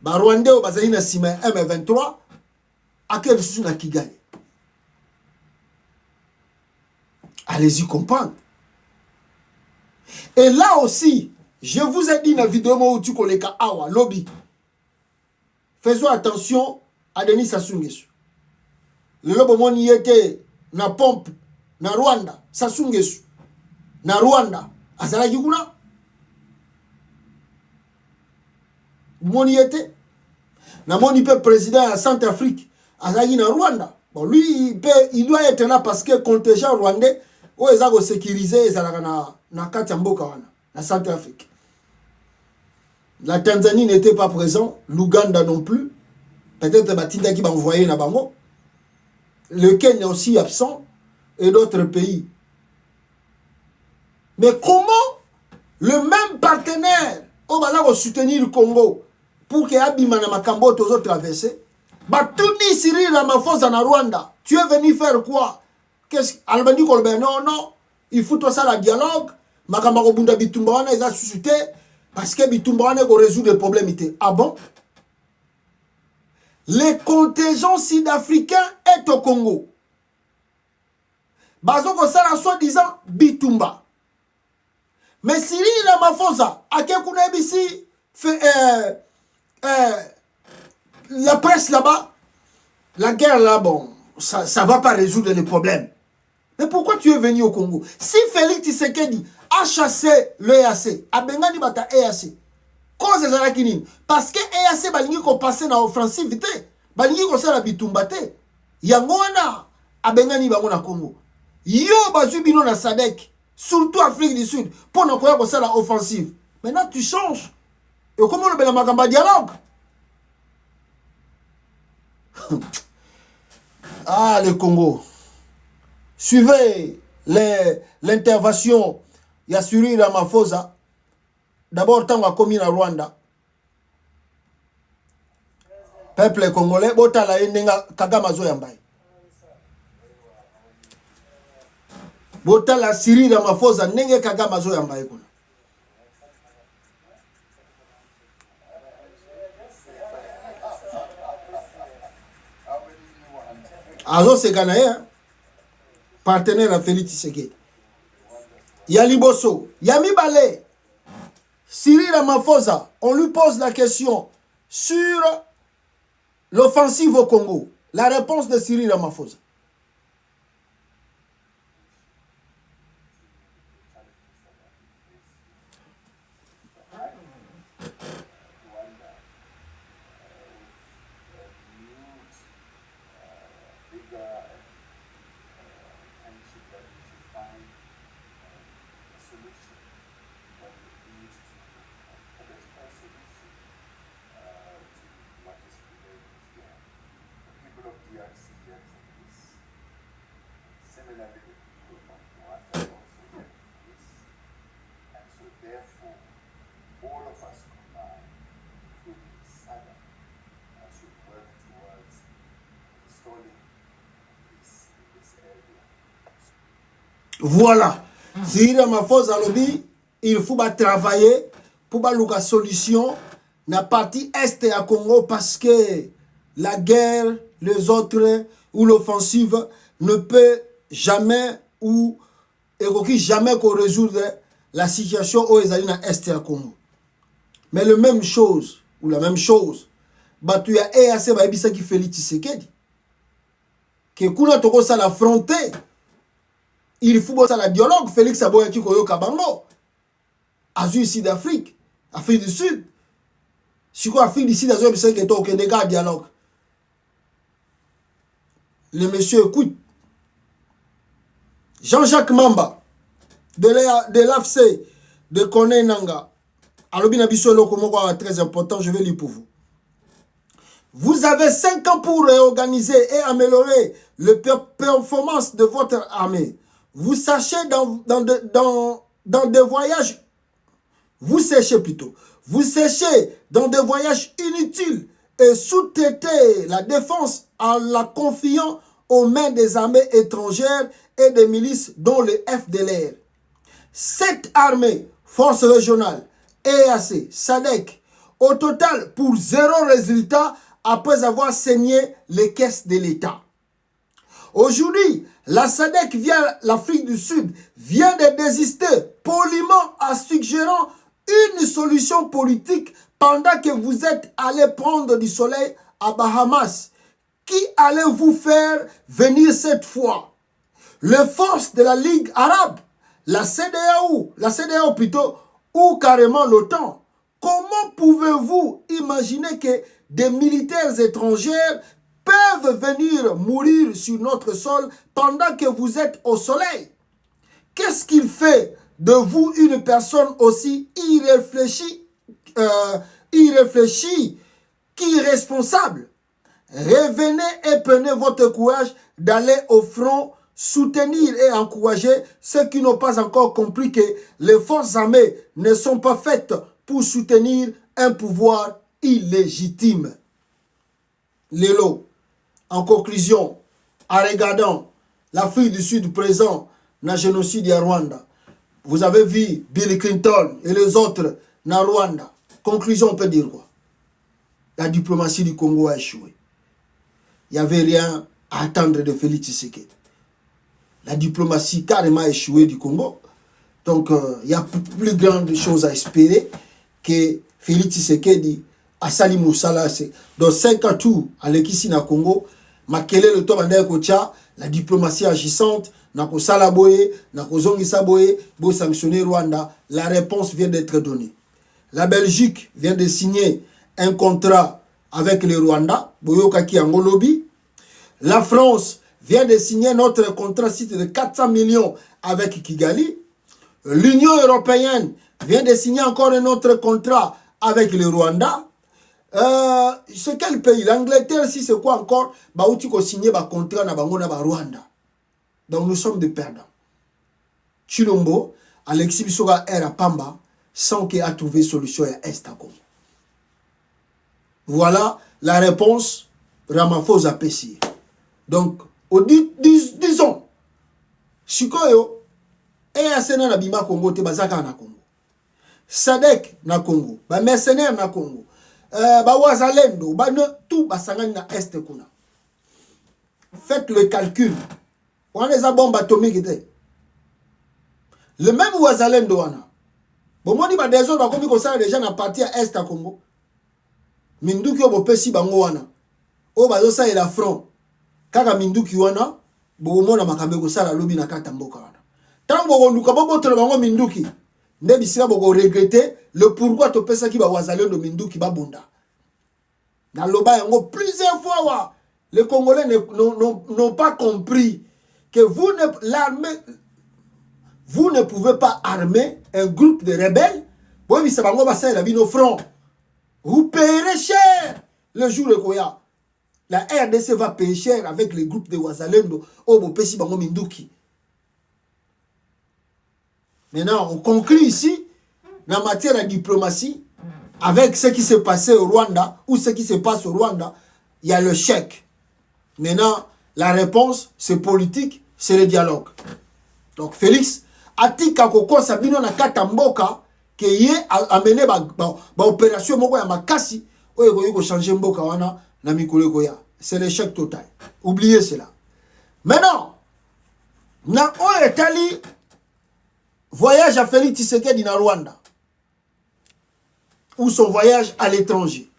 Rwandais au Bazalina Sima M23 à quel sous na Kigali. Allez-y comprendre. Et là aussi, je vous ai dit dans la vidéo où tu connais Awa lobby. Faisons attention à Denis Sassou Nguesso. Le lobby moni était na pompe na Rwanda, Sassou Nguesso. Na Rwanda, azala yukuna. Moni était na moni pe président à Centrafrique azali na Rwanda. Bon lui il doit être là parce que contingent rwandais o ezako sécuriser ezalaka na kati ya mboka wana na Centrafrique. La Tanzanie n'était pas présent, l'Ouganda non plus, Peut-être Batinda qui va envoyer na bango. Le Kenya est aussi absent et d'autres pays. Mais comment le même partenaire on va soutenir le Congo pour que Abimana Makambo tous traverser? Batuni Cyril Ramaphosa na Rwanda. Tu es venu faire quoi? Qu'est-ce Albani Kolbe? Non, non. Il faut tout ça la dialogue. Makamako Bunda Bitumbawana ils a suscité parce que Bitumbawana ko résoudre les problèmes. Ah bon? Les contingents sud-africains est au Congo. Bazoko sala soi-disant Bitumba. Mais Cyril Ramaphosa, à quel coup ici fait la presse là-bas, la guerre là, bon, ça ne va pas résoudre les problèmes. Mais pourquoi tu es venu au Congo? Si Félix Tshisekedi a chassé le EAC, a Bengani Bata EAC, cause de la Kinine, parce que EAC balingi ko passer na offensive vite, balingi ko sala Bitumba te, yangona a Bengani bango na Congo. Yo bazubino na Sadek, surtout Afrique du Sud, pour ne pas ça la offensive. Maintenant tu changes. Et comment le Benamakamba dialogue? Ah, le Congo. Suivez l'intervention. Il y a Cyril Ramaphosa. D'abord, tant qu'on a commis à Rwanda. Peuple congolais, botala yendenga Kagamazo Yambai. Botala Cyril Ramaphosa nenge Kagamazo Yambai kuna. Azo Seganaye, partenaire à Félix Tshisekedi. Yali Bosso, Yami Balé, Cyril Ramaphosa, on lui pose la question sur l'offensive au Congo. La réponse de Cyril Ramaphosa. Voilà. Cyril Ramaphosa lobby, il faut travailler pour la solution na partie est à Congo parce que la guerre, les autres ou l'offensive ne peut jamais ou jamais résoudre la situation où ils allaient dans est à Congo. Mais la même chose bah tu as EAC bah bisa qui Félix Tshisekedi que kuna toko ça l'affronter. Il faut ça la dialogue. Félix Aboya qui koyo kabango. Azur Sud d'Afrique, Afrique du Sud. Si quoi Afrique du Sud azur bisa que to aucun dégât dialogue. Le monsieur écoute. Jean-Jacques Mamba de l'AFC de Koné Nanga. Alobina biso lokomoko très important, je vais lire pour vous. Vous avez 5 ans pour réorganiser et améliorer les performances de votre armée. Vous sachez dans des voyages, vous séchez dans des voyages inutiles et sous-traiter la défense en la confiant aux mains des armées étrangères et des milices dont le FDLR. Cette armée, force régionale, EAC, SADC, au total pour 0 résultat après avoir saigné les caisses de l'État. Aujourd'hui, la SADC via l'Afrique du Sud vient de désister poliment en suggérant une solution politique pendant que vous êtes allé prendre du soleil à Bahamas. Qui allez-vous faire venir cette fois? Les forces de la Ligue arabe, la CEDEAO plutôt, ou carrément l'OTAN. Comment pouvez-vous imaginer que des militaires étrangers peuvent venir mourir sur notre sol pendant que vous êtes au soleil? Qu'est-ce qu'il fait de vous une personne aussi irréfléchie, qu'irresponsable? revenez et prenez votre courage d'aller au front, soutenir et encourager ceux qui n'ont pas encore compris que les forces armées ne sont pas faites pour soutenir un pouvoir illégitime. Lélo, en conclusion, en regardant l'Afrique du Sud présent dans le génocide à Rwanda, vous avez vu Bill Clinton et les autres dans Rwanda. Conclusion, on peut dire quoi? La diplomatie du Congo a échoué. Il n'y avait rien à attendre de Félix Tshisekedi. La diplomatie carrément échouée du Congo. Donc, il y a plus grandes choses à espérer que Félix Tshisekedi a sali Moussala. Dans 5 ans tout, à l'équipe na Congo, Makele le temps la diplomatie agissante, na ko sala boye, na ko zongisa boye, bo sanctionner Rwanda, la réponse vient d'être donnée. La Belgique vient de signer un contrat avec le Rwanda, boyoka ki angolobi. La France vient de signer notre contrat site de 400 millions avec Kigali. L'Union européenne vient de signer encore un autre contrat avec le Rwanda. C'est quel pays? L'Angleterre, si c'est quoi encore? Bah, où tu as signé un contrat na bango na ba Rwanda. Donc nous sommes des perdants. Chilombo, Alexis Bisoga era Pamba, sans qu'il ait trouvé solution à Estaco. Voilà la réponse Ramaphosa Pessi. Donc, disons, Shikoyo, et Asena na Bima Congo, te bazaka na Congo. Sadek na Congo, ba mercenaire na Congo, ba Wazalendo, ba tout basangani na Est kuna. Faites le calcul. On a des bombes atomiques. Le même Wazalendo wana. Bon, moi, ba des autres, comme ça, déjà na partie à Est à Congo. Minduki obo pesi bango wana. O bazo sa ela front. Kaka Minduki wana, bo mona makambe ko sala lobi na kata mboka wana. Tango ko luka bobo to bango Minduki. Ne bisika boko regretter le pourquoi to pesa ki ba Wazalendo Minduki ba bunda. Dans le bas yango plusieurs fois wa. Les Congolais n'ont pas compris que vous ne pouvez pas armer un groupe de rebelles. Vous payerez cher le jour de Koya. La RDC va payer cher avec les groupes de Wazalendo. Maintenant, on conclut ici, en matière de diplomatie, avec ce qui s'est passé au Rwanda, ou ce qui se passe au Rwanda, il y a le chèque. Maintenant, la réponse, c'est politique, c'est le dialogue. Donc, Félix, atika koko sabino na katamboka, que y amené ba opération moko ya makasi, oyo ko changer mboka wana na mikolo koya. C'est l'échec total. Oubliez cela. Maintenant, na Etali, voyage à Félix Tshisekedi na Rwanda, ou son voyage à l'étranger.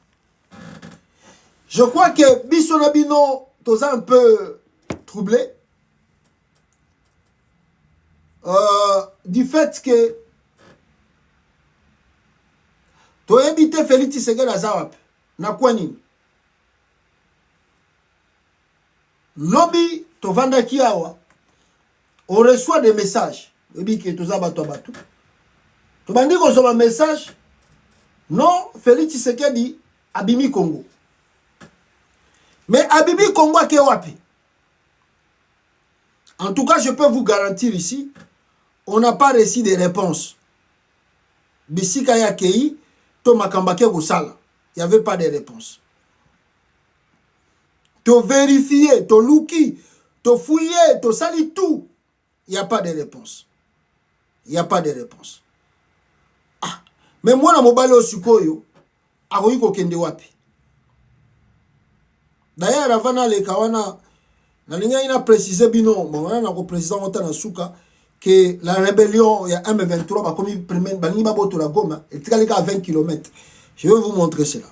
Je crois que Bissonabino tous un peu troublé du fait que tu as invité Félix Tshisekedi à Zawap, na kwa nini? Lobby, to vanda kiawa, on reçoit des messages. Lobby que tous abato abatu. Tu bandi qu'on soit un message. Non, Félix Tshisekedi abimi Congo. Mais abimi Congo ke wapi? En tout cas, je peux vous garantir ici, on n'a pas reçu de réponse. Bisika ya kei, to makambake gosala. Il n'y avait pas de réponse. To vérifier, to louki, to fouiller, to sali tout. Il n'y a pas de réponse. Il n'y a pas de réponse. Ah, mais moi, na mobile au sukoyo, akoyi ko kende wapi? D'ailleurs, avant le kawana, na linga ina précisé bino, bon, on a précisé en temps suka que la rébellion, il y a M23, bah, comme il permet, bah, ni baboto la Goma, et à 20 km. Je vais vous montrer cela.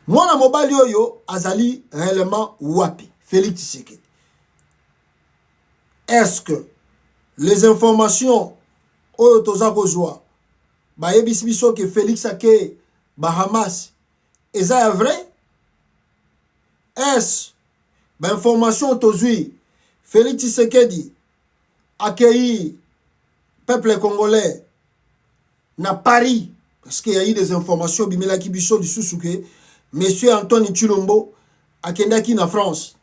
Moi, na mobile yo, azali réellement wapi? Félix Tshisekedi. Est-ce que les informations au Tozagozoa, bah, yebisibiso que Félix Ake, Bahamas, est vrai? Est-ce ben, information tozui Félix Tshisekedi accueilli peuple congolais na Paris parce qu'il y a eu des informations bimela kibiso du Susuke monsieur Antoine Chilombo à Kendaki en France.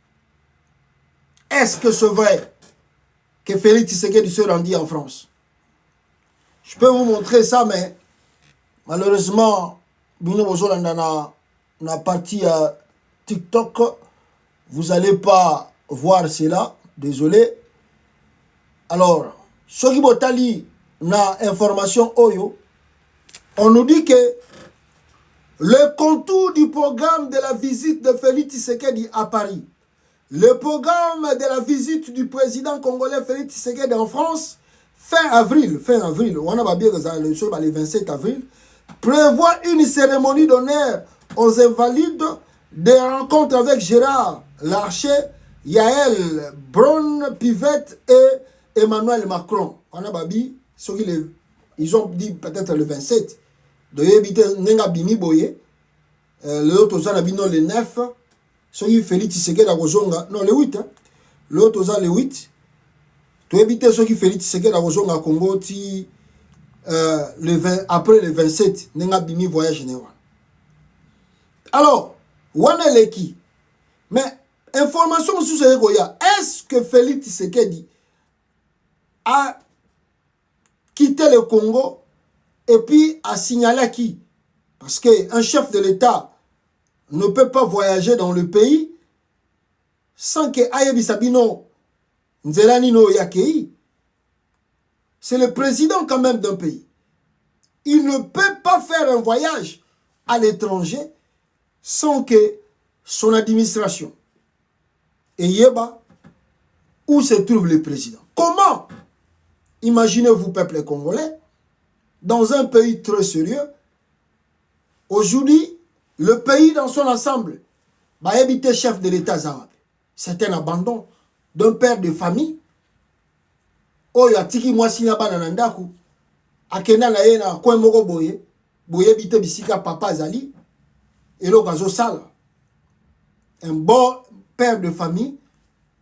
Est-ce que c'est vrai que Félix Tshisekedi se rendit en France? Je peux vous montrer ça, mais malheureusement, na partie à TikTok, vous n'allez pas voir cela. Désolé. Alors, ce qui botali na information Oyo, on nous dit que le contour du programme de la visite de Félix Tshisekedi à Paris, le programme de la visite du président congolais Félix Tshisekedi en France, fin avril, on a bien le 27 avril, prévoit une cérémonie d'honneur aux invalides, des rencontres avec Gérard Larcher, Yael Braun-Pivet et Emmanuel Macron. On a bien, ils ont dit peut-être le 27. De éviter Nenga Bimi Boye, l'autre aux Anabino le 9, celui Félix Tshisekedi à Rozonga, non le 8, hein? L'autre aux le 8, de éviter ceux qui Félix Tshisekedi à Rozonga Congo, le 20, après le 27, Nenga Bimi voyage général. Alors, Wana Leki, mais information sur ce Goya, est-ce que Félix Tshisekedi a quitté le Congo et puis a signalé à qui? Parce qu'un chef de l'État ne peut pas voyager dans le pays sans que Ayebi Sabino Nzelanino Yakei. C'est le président quand même d'un pays. Il ne peut pas faire un voyage à l'étranger sans que son administration et Yeba, où se trouve le président. Comment? Imaginez-vous, peuple congolais, dans un pays très sérieux, aujourd'hui, le pays dans son ensemble va habiter chef de l'État arabe. C'est un abandon d'un père de famille. Oh, ya tiki mwasi na bana nandaku. Akenda na ye na kwen moko boye. Boye bite bisika papa zali. Et lo gazo sala. Un bon père de famille.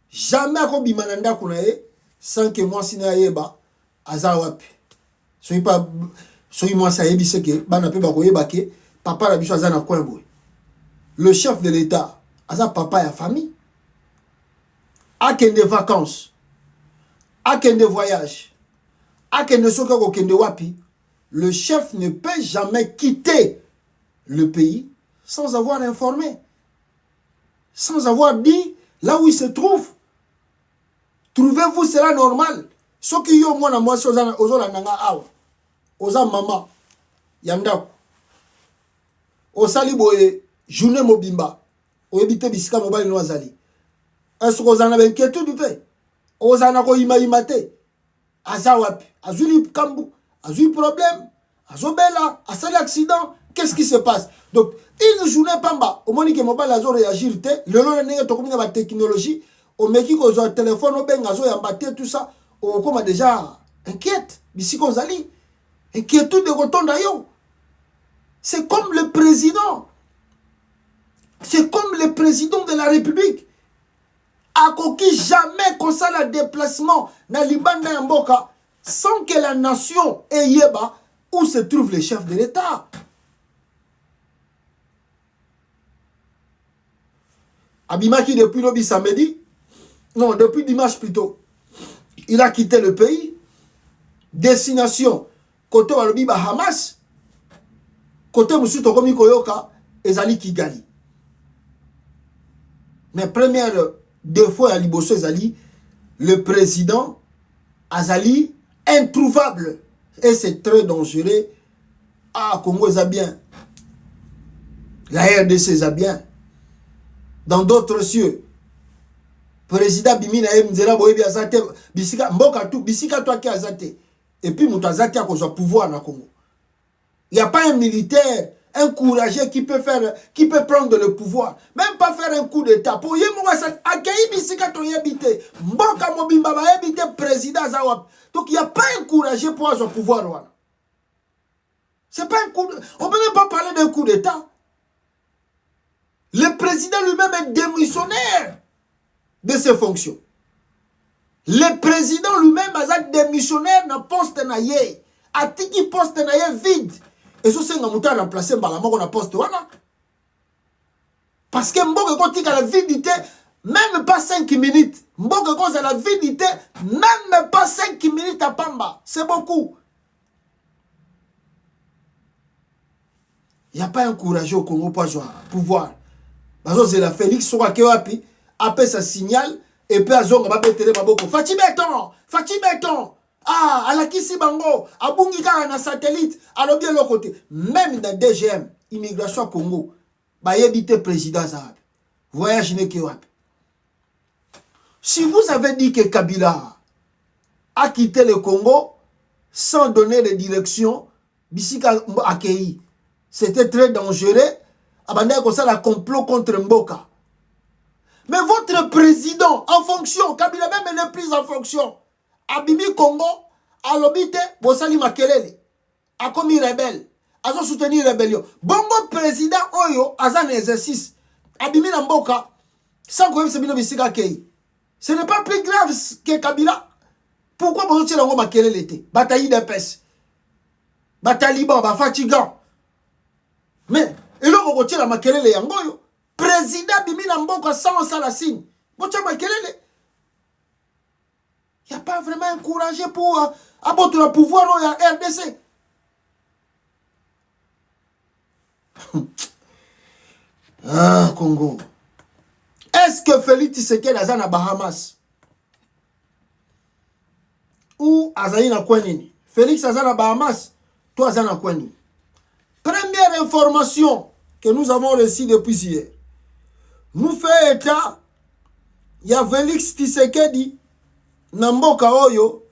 Jamais ako bimananda kuna ye. Sans que mwasi na ye ba. Azawapi. Soy moi ça yebi que bana pe ba koyeba ke papa la biso azana coin boy. Le chef de l'État aza papa ya famille. A kende vacances. A kende voyage. A kende soka ko kende wapi. Le chef ne peut jamais quitter le pays sans avoir informé. Sans avoir dit là où il se trouve. Trouvez-vous cela normal? Ce qui yo mwana mwasi ozala nanga awa. Oza mama yandako osali boye journée mobimba oyebite bisika mobali no azali est-ce que ozana benketudu te ozana ko ima te aza wapi azuli kambu azuli problème azobela asali accident qu'est-ce qui se passe? Donc une journée pamba au moni que mobali azo réagir te lelo ndenge to kominga ba technologie o meki ko zo téléphone o benga zo yamba te tout ça o koma déjà inquiète bisika ozali. Inquiétude de Rotonda yo. C'est comme le président. C'est comme le président de la République. A coquille jamais qu'on ça le déplacement dans Libanda Mboka sans que la nation ait yeba où se trouve le chef de l'État. Abimaki depuis le samedi, non, depuis dimanche plutôt, il a quitté le pays. Destination côté walobi ba Hamas, côté musuto komi koyoka ezali Kigali. Mais première défaut à liboso ezali le président azali introuvable et c'est très dangereux. Ah, Congo est bien, la RDC est bien, dans d'autres cieux. Président Bimina Mzela Boyebi azate bisika mboka tu bisika toi qui azate. Et puis, Moutazaki a cause pouvoir dans le Congo. Il n'y a pas un militaire, un courageux qui peut prendre le pouvoir. Même pas faire un coup d'État. Pour y président. Donc, il n'y a pas un courageux pour avoir son pouvoir. C'est pas un coup de... On ne peut même pas parler d'un coup d'État. Le président lui-même est démissionnaire de ses fonctions. Le président lui-même a démissionnaire dans le poste naïe. A tiki poste naïe vide. Et ça, c'est un mouton remplacé par la mort dans poste. Parce que Mboka Kotika la vidité, même pas 5 minutes. Mboka Kotika la vidité, même pas 5 minutes à Pamba. C'est beaucoup. Il n'y a pas un courageux au Congo pour pouvoir. Parce que c'est la Félix Sourakewapi, après ça signale, et puis à Zonga, Fati Béton. Ah, à la Kissi Bango, à Bungika, à satellite, à l'objet de l'autre côté. Même dans DGM, immigration Congo, bah, y habite président Zahab. Voyage n'est que wap. Si vous avez dit que Kabila a quitté le Congo sans donner les directions, Bissika accueilli, c'était très dangereux. Abandé comme ça, la complot contre Mboka. Mais votre président, en fonction, Kabila même n'est plus en fonction. Abimi Congo, à l'obité, Bossali Makelele, a commis rebelle, a soutenu rébellion. Bongo président Oyo, a un exercice. Abimi Namboka, sans que ce soit Kei. Ce n'est pas plus grave que Kabila. Pourquoi vous avez dit Makelele était? Bataille d'épaisse. Bataille liban, fatigant. Mais, et là, vous avez dit Makelele Yangoyo. Président Abimi Namboka sans Salassine. Vous avez dit Makelele. Il n'y a pas vraiment encouragé pour abattre le pouvoir au RDC. Ah, Congo. Est-ce que Félix Tshisekedi est à Bahamas? Ou Azaï na Kwenini? Félix est à Bahamas, toi Azaï na Kwenini. Première information que nous avons reçue depuis hier. Nous faisons état, il y a Félix Tshisekedi. Namboka oyo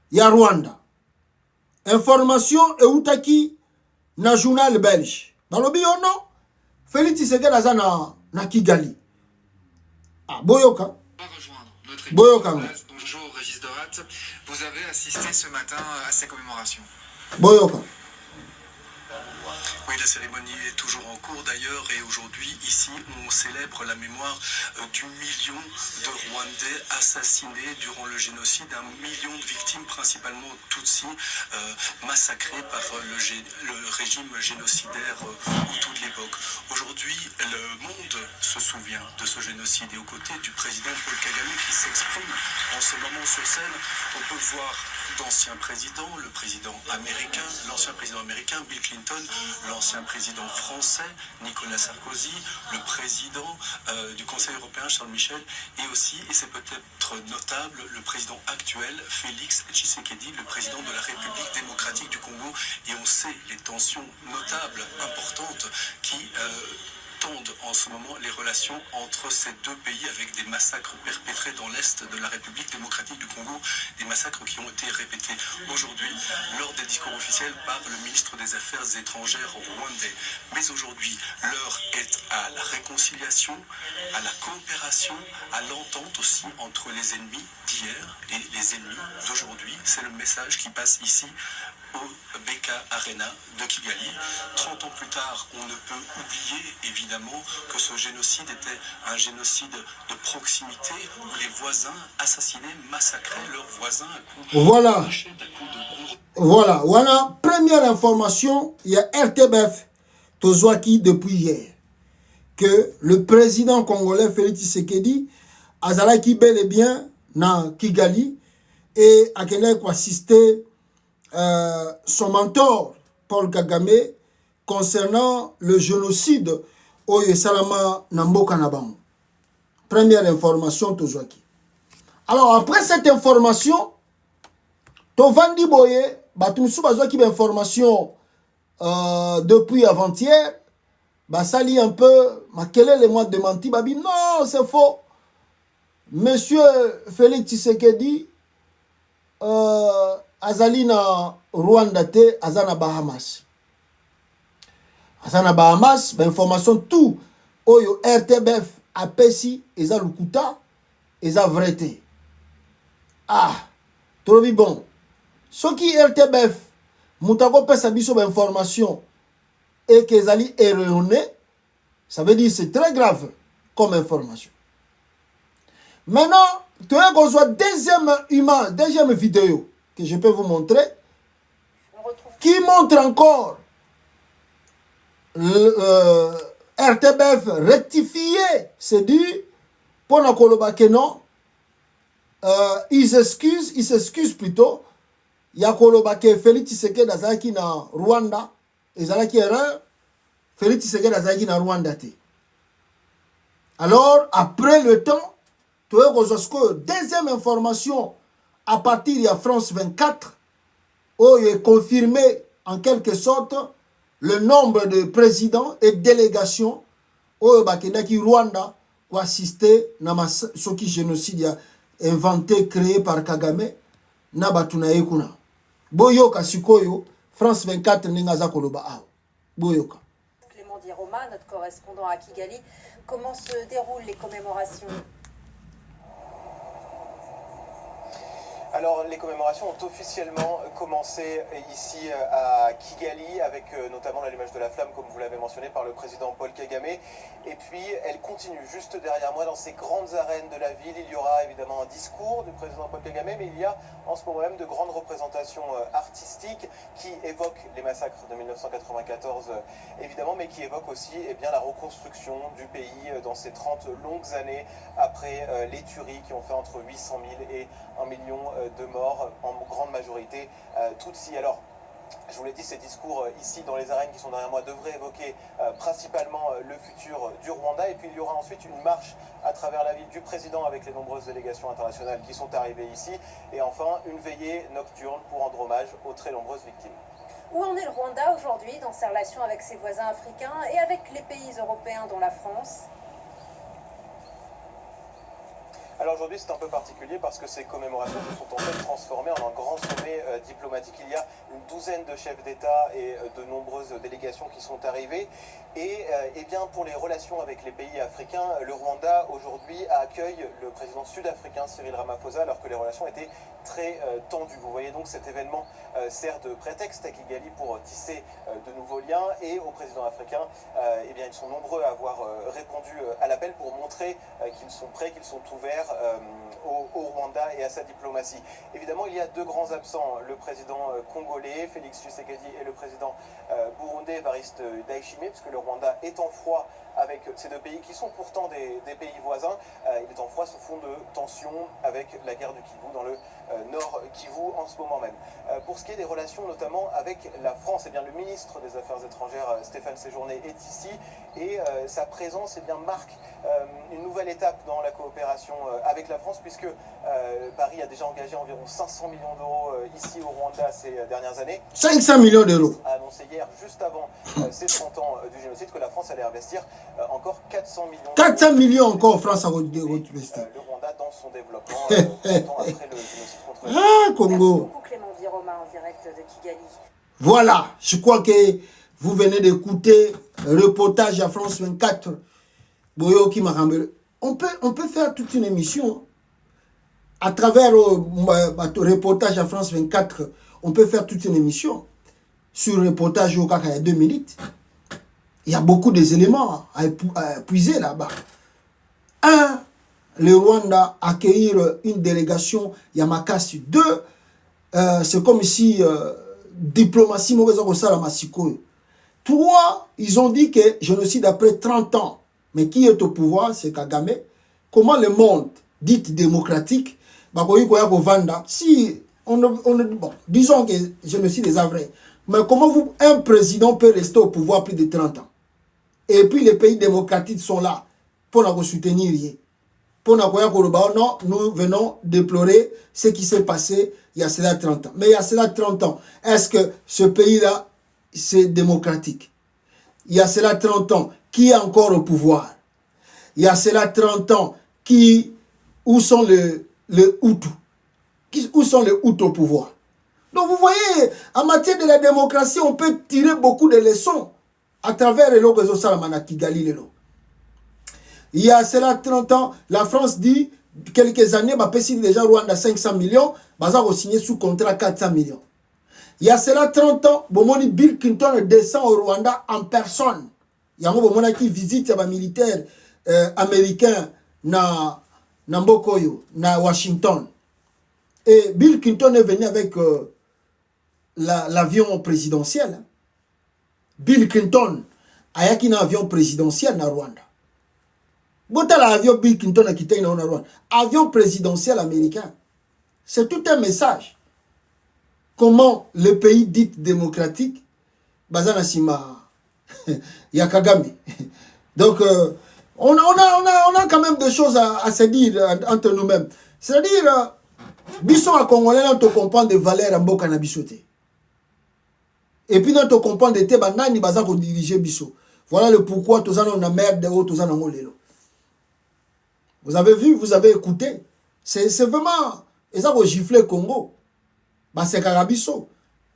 ya Rwanda. Information eutaki na journal belge. Balobi yo non, Félix Tshisekedi aza na Kigali. Ah, Boyoka. Boyoka. Bonjour Régis Dorat. Vous avez assisté ce matin à ces commémorations. Boyoka. Oui, la cérémonie est toujours en cours d'ailleurs et aujourd'hui, ici, on célèbre la mémoire du million de Rwandais assassinés durant le génocide, 1 million de victimes, principalement Tutsis, massacrés par le régime génocidaire Hutu de l'époque. Aujourd'hui, le monde se souvient de ce génocide et aux côtés du président Paul Kagame qui s'exprime en ce moment sur scène, on peut voir d'anciens présidents, le président américain, l'ancien président américain Bill Clinton, l'ancien président français Nicolas Sarkozy, le président du Conseil européen Charles Michel et aussi, et c'est peut-être notable, le président actuel Félix Tshisekedi, le président de la République démocratique du Congo. Et on sait les tensions notables, importantes qui tendent en ce moment les relations entre ces deux pays avec des massacres perpétrés dans l'Est de la République démocratique du Congo, des massacres qui ont été répétés aujourd'hui lors des discours officiels par le ministre des Affaires étrangères rwandais. Mais aujourd'hui, l'heure est à la réconciliation, à la coopération, à l'entente aussi entre les ennemis d'hier et les ennemis d'aujourd'hui. C'est le message qui passe ici au BK Arena de Kigali. 30 ans plus tard, on ne peut oublier évidemment que ce génocide était un génocide de proximité où les voisins assassinaient, massacraient leurs voisins à coups voilà. de Voilà. Voilà. Première information, il y a RTBF Tozwaki depuis hier que le président congolais Félix Tshisekedi azalaki bel et bien na Kigali et a assisté son mentor Paul Kagame concernant le génocide au Salama Namboka Nabango. Première information Tozwaki. Alors après cette information, Tovandi Boye, Batumsu Bazwaki d'information depuis avant-hier, Basali un peu, Makele les mois démenti, Babi non c'est faux. Monsieur Félix Tshisekedi azali na Rwanda te, azana Bahamas. Azana Bahamas, ba information tout oyo RTBF apesi eza lukuta, eza vrete. Ah, trovi bon. Ce qui RTBF mutako pesa biso ba information et que ezali erroné, ça veut dire c'est très grave comme information. Maintenant, tu as besoin deuxième vidéo que je peux vous montrer, qui montre encore RTBF rectifié, c'est dit, pour na koloba que non, ils s'excusent plutôt. Il y a koloba que Félix Tshisekedi azalaki na Rwanda, ezalaki erreur, Félix Tshisekedi azalaki na Rwanda te. Alors, après le temps, deuxième information, à partir de France 24, où il est confirmé en quelque sorte le nombre de présidents et délégations au Rwanda pour assister à ce qui génocide inventé, créé par Kagame, na batuna ekuna. Boyoka sikoyo, France 24 n'engaza koloba ao. Boyoka. Clément Diroma, notre correspondant à Kigali, comment se déroulent les commémorations? Alors, les commémorations ont officiellement commencé ici à Kigali, avec notamment l'allumage de la flamme, comme vous l'avez mentionné, par le président Paul Kagame. Et puis, elle continue juste derrière moi, dans ces grandes arènes de la ville. Il y aura évidemment un discours du président Paul Kagame, mais il y a en ce moment même de grandes représentations artistiques qui évoquent les massacres de 1994, évidemment, mais qui évoquent aussi la reconstruction du pays dans ces 30 longues années après les tueries qui ont fait entre 800 000 et 1 million de morts, en grande majorité Tutsis. Alors, je vous l'ai dit, ces discours ici dans les arènes qui sont derrière moi devraient évoquer principalement le futur du Rwanda. Et puis il y aura ensuite une marche à travers la ville du président avec les nombreuses délégations internationales qui sont arrivées ici. Et enfin, une veillée nocturne pour rendre hommage aux très nombreuses victimes. Où en est le Rwanda aujourd'hui dans ses relations avec ses voisins africains et avec les pays européens dont la France? Alors aujourd'hui c'est un peu particulier parce que ces commémorations se sont en fait transformées en un grand sommet diplomatique. Il y a une douzaine de chefs d'État et de nombreuses délégations qui sont arrivées. Et bien pour les relations avec les pays africains, le Rwanda aujourd'hui accueille le président sud-africain Cyril Ramaphosa alors que les relations étaient très tendues. Vous voyez donc cet événement sert de prétexte à Kigali pour tisser de nouveaux liens et aux présidents africains, ils sont nombreux à avoir répondu à l'appel pour montrer qu'ils sont prêts, qu'ils sont ouverts au Rwanda et à sa diplomatie. Évidemment, il y a deux grands absents, le président congolais, Félix Tshisekedi, et le président burundais, Evariste Ndayishimiye, puisque le Rwanda est en froid avec ces deux pays qui sont pourtant des pays voisins. Il est en froid sous fond de tensions avec la guerre du Kivu dans le nord Kivu en ce moment même. Pour ce qui est des relations notamment avec la France, le ministre des Affaires étrangères Stéphane Séjourné est ici et sa présence marque une nouvelle étape dans la coopération avec la France puisque Paris a déjà engagé environ 500 millions d'euros ici au Rwanda ces dernières années. 500 millions d'euros. A annoncé hier, juste avant ces 30 ans du génocide, que la France allait investir encore 400 millions. 400 millions encore France à le Rwanda dans son développement, après le génocide contre Congo. Merci beaucoup Clément Diroma en direct de Kigali. Voilà, je crois que vous venez d'écouter le reportage à France 24. Boyoki Marambele. On peut faire toute une émission à travers le reportage à France 24. On peut faire toute une émission sur le reportage au Kaka il y a 2 minutes. Il y a beaucoup d'éléments à puiser là-bas. Un, le Rwanda accueillir une délégation Yamakasi. Deux, c'est comme si diplomatie mauvaise au Masiko. Trois, ils ont dit que génocide après 30 ans. Mais qui est au pouvoir, c'est Kagame. Comment le monde dit démocratique, si bon, disons que génocide est vrai. Mais comment un président peut rester au pouvoir plus de 30 ans? Et puis les pays démocratiques sont là pour nous soutenir. Pour nous non, nous venons déplorer ce qui s'est passé il y a cela 30 ans. Mais il y a cela 30 ans, est-ce que ce pays-là, c'est démocratique? Il y a cela 30 ans, qui est encore au pouvoir? Il y a cela 30 ans, où sont les Hutus? Où sont les Hutus au pouvoir? Donc vous voyez, en matière de la démocratie, on peut tirer beaucoup de leçons à travers les lois de Salamana Kigali. Il y a cela 30 ans, la France dit, quelques années, si déjà Rwanda 500 millions, va signer sous contrat 400 millions. Il y a cela 30 ans, Bill Clinton descend au Rwanda en personne. Il y a un qui visite les militaires américains na Mbokoyo, na Washington. Et Bill Clinton est venu avec l'avion présidentiel. Bill Clinton ayaki na avion présidentiel na Rwanda. Botala avion Bill Clinton a quitté na Rwanda. Avion présidentiel américain. C'est tout un message. Comment le pays dit démocratique, Bazana Sima, Yakagame. Donc, on a quand même des choses à se dire entre nous-mêmes. C'est-à-dire, Bisson a Congolais, on te comprend des valeurs en Boka na Bissoté. Et puis, on te comprend des thèmes, Nani Baza pour diriger Bisso. Voilà le pourquoi tous on a merde, tous on a ngolelo. Vous avez vu, vous avez écouté. C'est vraiment, et ça vous gifler Congo. Bah c'est Karabiso.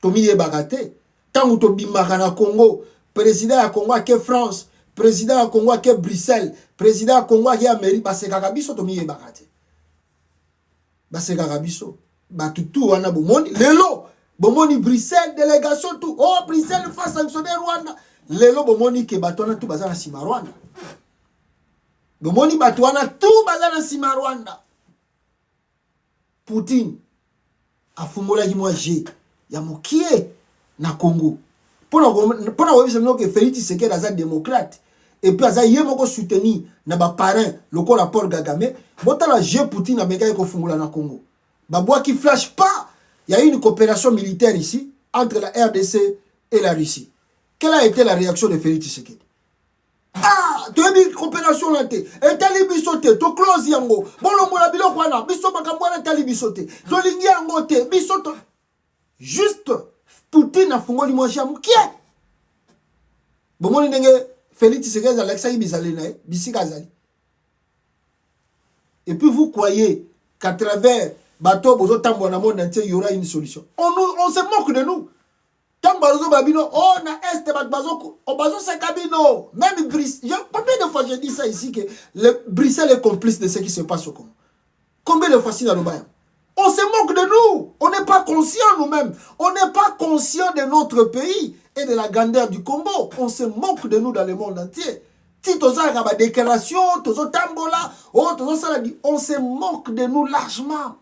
Tomi Yebagate. Tant que Tobi Makana Congo, président à Congo qui est France, président à Congo qui est Bruxelles, président à Congo qui est Amérique, bah c'est Karabiso Tomi Yebagate. Bah c'est Karabiso. Bah tout on a bomoni. Lelo, bomoni Bruxelles, délégation tout. Oh Bruxelles face sanctionner Rwanda. Lelo bomoni ke batona tout bazana sima Rwanda. Bomoni batwana tout bazana sima Rwanda. Poutine afungola ki moi ya mokie na Congo. Pona wabisa mnoke Félix Tshisekedi aza démocrate et puis aza yemoko soutenir na ba parrain lokola Paul Kagame. Botala je Poutine ameka ko fungola na Congo. Babwa qui flash pas. Il y a eu une coopération militaire ici entre la RDC et la Russie. Quelle a été la réaction de Félix Tshisekedi? Ah, tu as mis une coopération là, et tali bisote, tu close yango. Bolongo la bilo kwana, biso bakambwana tali bisote. To lingi yango te, bisoto. Juste Poutine a fungoli mwashi ya mkie. Bomoni nenge Félix Tshisekedi Alexa ibizali na bisika azali. Et puis vous croyez qu'à travers bateau bozo tambo na monde entier il y aura une solution. On se moque de nous. Tambazo babino, oh na est bazo, oh bazo c'est cabino. Même Bruxelles, combien de fois j'ai dit ça ici que le Bruxelles est complice de ce qui se passe au Congo. Combien de fois c'est dans le bain? On se moque de nous. On n'est pas conscient nous-mêmes. On n'est pas conscient de notre pays et de la grandeur du Congo. On se moque de nous dans le monde entier. Si tu as une déclaration, tu as tambola, oh tu as ça dit, on se moque de nous largement.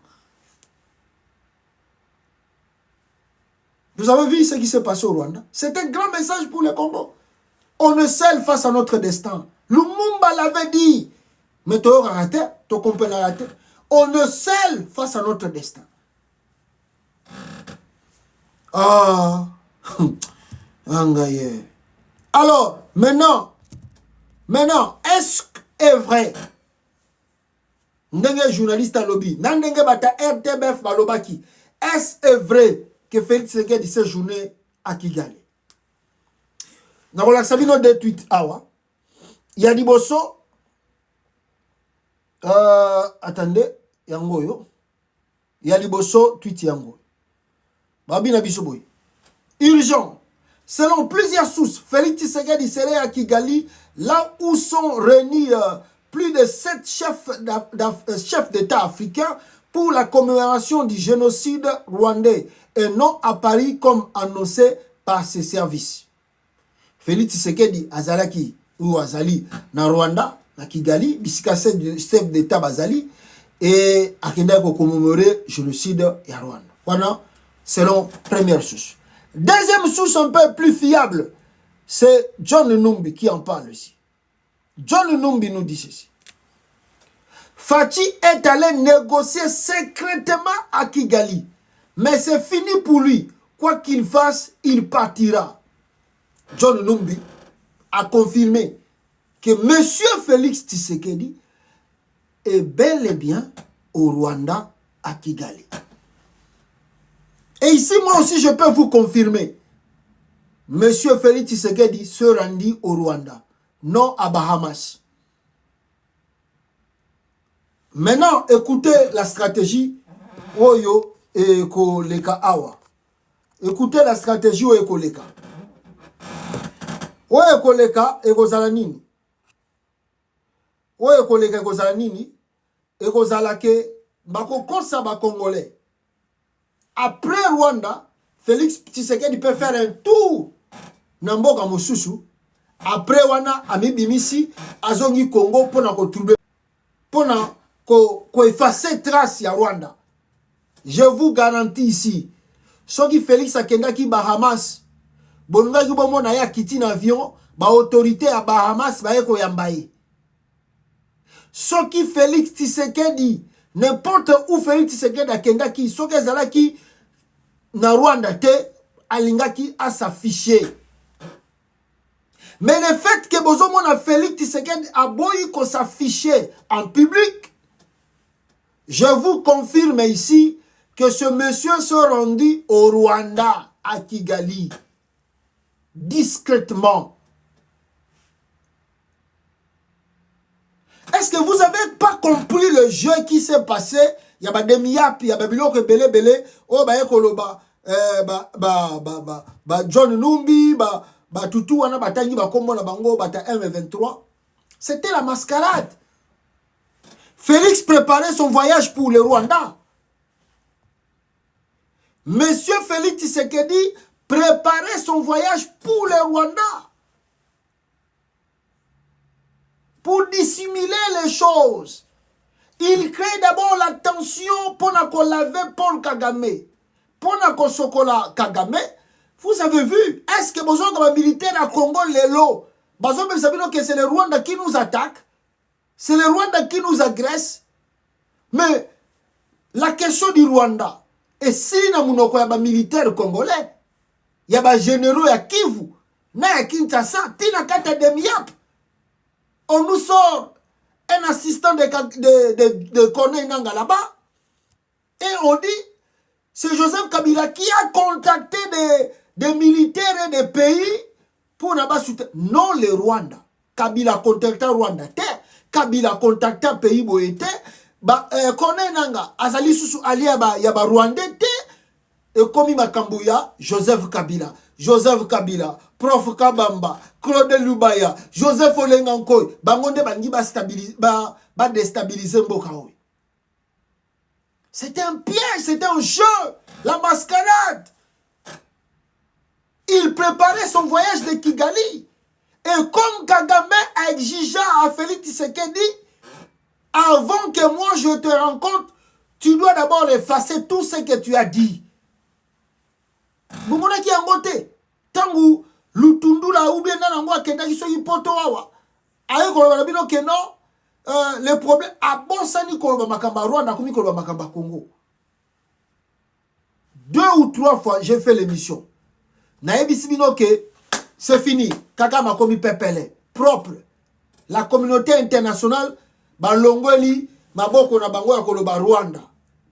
Vous avez vu ce qui s'est passé au Rwanda? C'est un grand message pour le Congo. On est seul face à notre destin. Lumumba l'avait dit. Mais tu as raté, tu comprends raté. On est seul face à notre destin. Ah. Alors, maintenant, est-ce que est vrai? Ndenge journaliste à lobby, ndenge bata RTBF balobaki. Est-ce vrai que Félix Tshisekedi s'est journé à Kigali? Dans la sabino de tweet awa, il y a des bosso. Attendez, yango yo. Il y a des bosso tweet yango. Babina bisoboy. Urgent. Selon plusieurs sources, Félix Tshisekedi serait à Kigali, là où sont réunis plus de 7 chefs d'État africains pour la commémoration du génocide rwandais et non à Paris comme annoncé par ses services. Félix Tshisekedi azalaki ou azali na Rwanda, na Kigali, bisika chef d'État bazali et akenda ko commémorer génocide ya Rwanda. Voilà, selon première source. Deuxième source un peu plus fiable, c'est John Numbi qui en parle ici. John Numbi nous dit ceci. Fachi est allé négocier secrètement à Kigali. Mais c'est fini pour lui. Quoi qu'il fasse, il partira. John Numbi a confirmé que M. Félix Tshisekedi est bel et bien au Rwanda, à Kigali. Et ici, moi aussi, je peux vous confirmer. M. Félix Tshisekedi se rendit au Rwanda, non à Bahamas. Maintenant, écoutez la stratégie Oyo et Koleka Awa. Écoutez la stratégie Oyo Koleka. Oyo Koleka et Gozalanini. Oyo Koleka et Gozalanini. Et Gozalake, Bako Konsa ba Congolais. Après Rwanda, Félix Tshisekedi peut faire un tour Namboka Mosusu. Après Rwanda, Amibimisi, Azongi Congo pour na trouver pour na ko effacer trace ya Rwanda. Je vous garantis ici, ce qui Félix Akenda qui Bahamas, bonga ki bomo na ya kiti na avion, ba autorité à Bahamas ba eko yambaye. Ce qui Félix Tshisekedi, n'importe où Félix Tshisekedi a kendaki, ce que zalaki na Rwanda te alingaki à s'afficher. Mais le fait que Bozomon a Félix Tshisekedi a boyi qu'on s'afficher en public, je vous confirme ici que ce monsieur se rendit au Rwanda, à Kigali, discrètement. Est-ce que vous n'avez pas compris le jeu qui s'est passé? Il y a des miap, il y a des biloko belé, oh bah ekoloba, John Numbi, Tutu wana batangi bakombo na bango bata M23. C'était la mascarade. Félix préparait son voyage pour le Rwanda. Monsieur Félix Tshisekedi préparait son voyage pour le Rwanda. Pour dissimuler les choses. Il crée d'abord la tension pour qu'on lave Paul Kagame. Pour qu'on sokola Kagame. Vous avez vu, est-ce que besoin de militaire à Congo, Lelo, que c'est le Rwanda qui nous attaque? C'est le Rwanda qui nous agresse. Mais la question du Rwanda, et si il y a des militaires congolais, il y a des généraux à Kivu, na Kinshasa, tina kata de miap. On nous sort un assistant de Corneille Nanga là-bas, et on dit, c'est Joseph Kabila qui a contacté des militaires et des pays pour n'avoir soutenir. Non, le Rwanda. Kabila contacté Rwanda. Kabila contacté pays boyete. Corneille Nanga, azali susu aliaba yaba Rwandais te. Et comme Makambuya, Joseph Kabila. Joseph Kabila, Prof Kabamba, Claude Lubaya, Joseph Olengankoy, Bangonde Bangi ba déstabiliser Mbokaoui. C'était un piège, c'était un jeu, la mascarade. Il préparait son voyage de Kigali. Et comme Kagame a exigé à Félix Tshisekedi, avant que moi je te rencontre, tu dois d'abord effacer tout ce que tu as dit. Bumona ki angote tangu lutundula ubie na ngwa kenda kiso ipoto wawa aye koloba na bino keno le problème abonsani koloba makamba Rwanda kumi koloba makamba Congo. 2 ou 3 fois j'ai fait l'émission na ebisi bino ke c'est fini kaka makomi pepele propre la communauté internationale balongoli maboko na bango ya koloba Rwanda.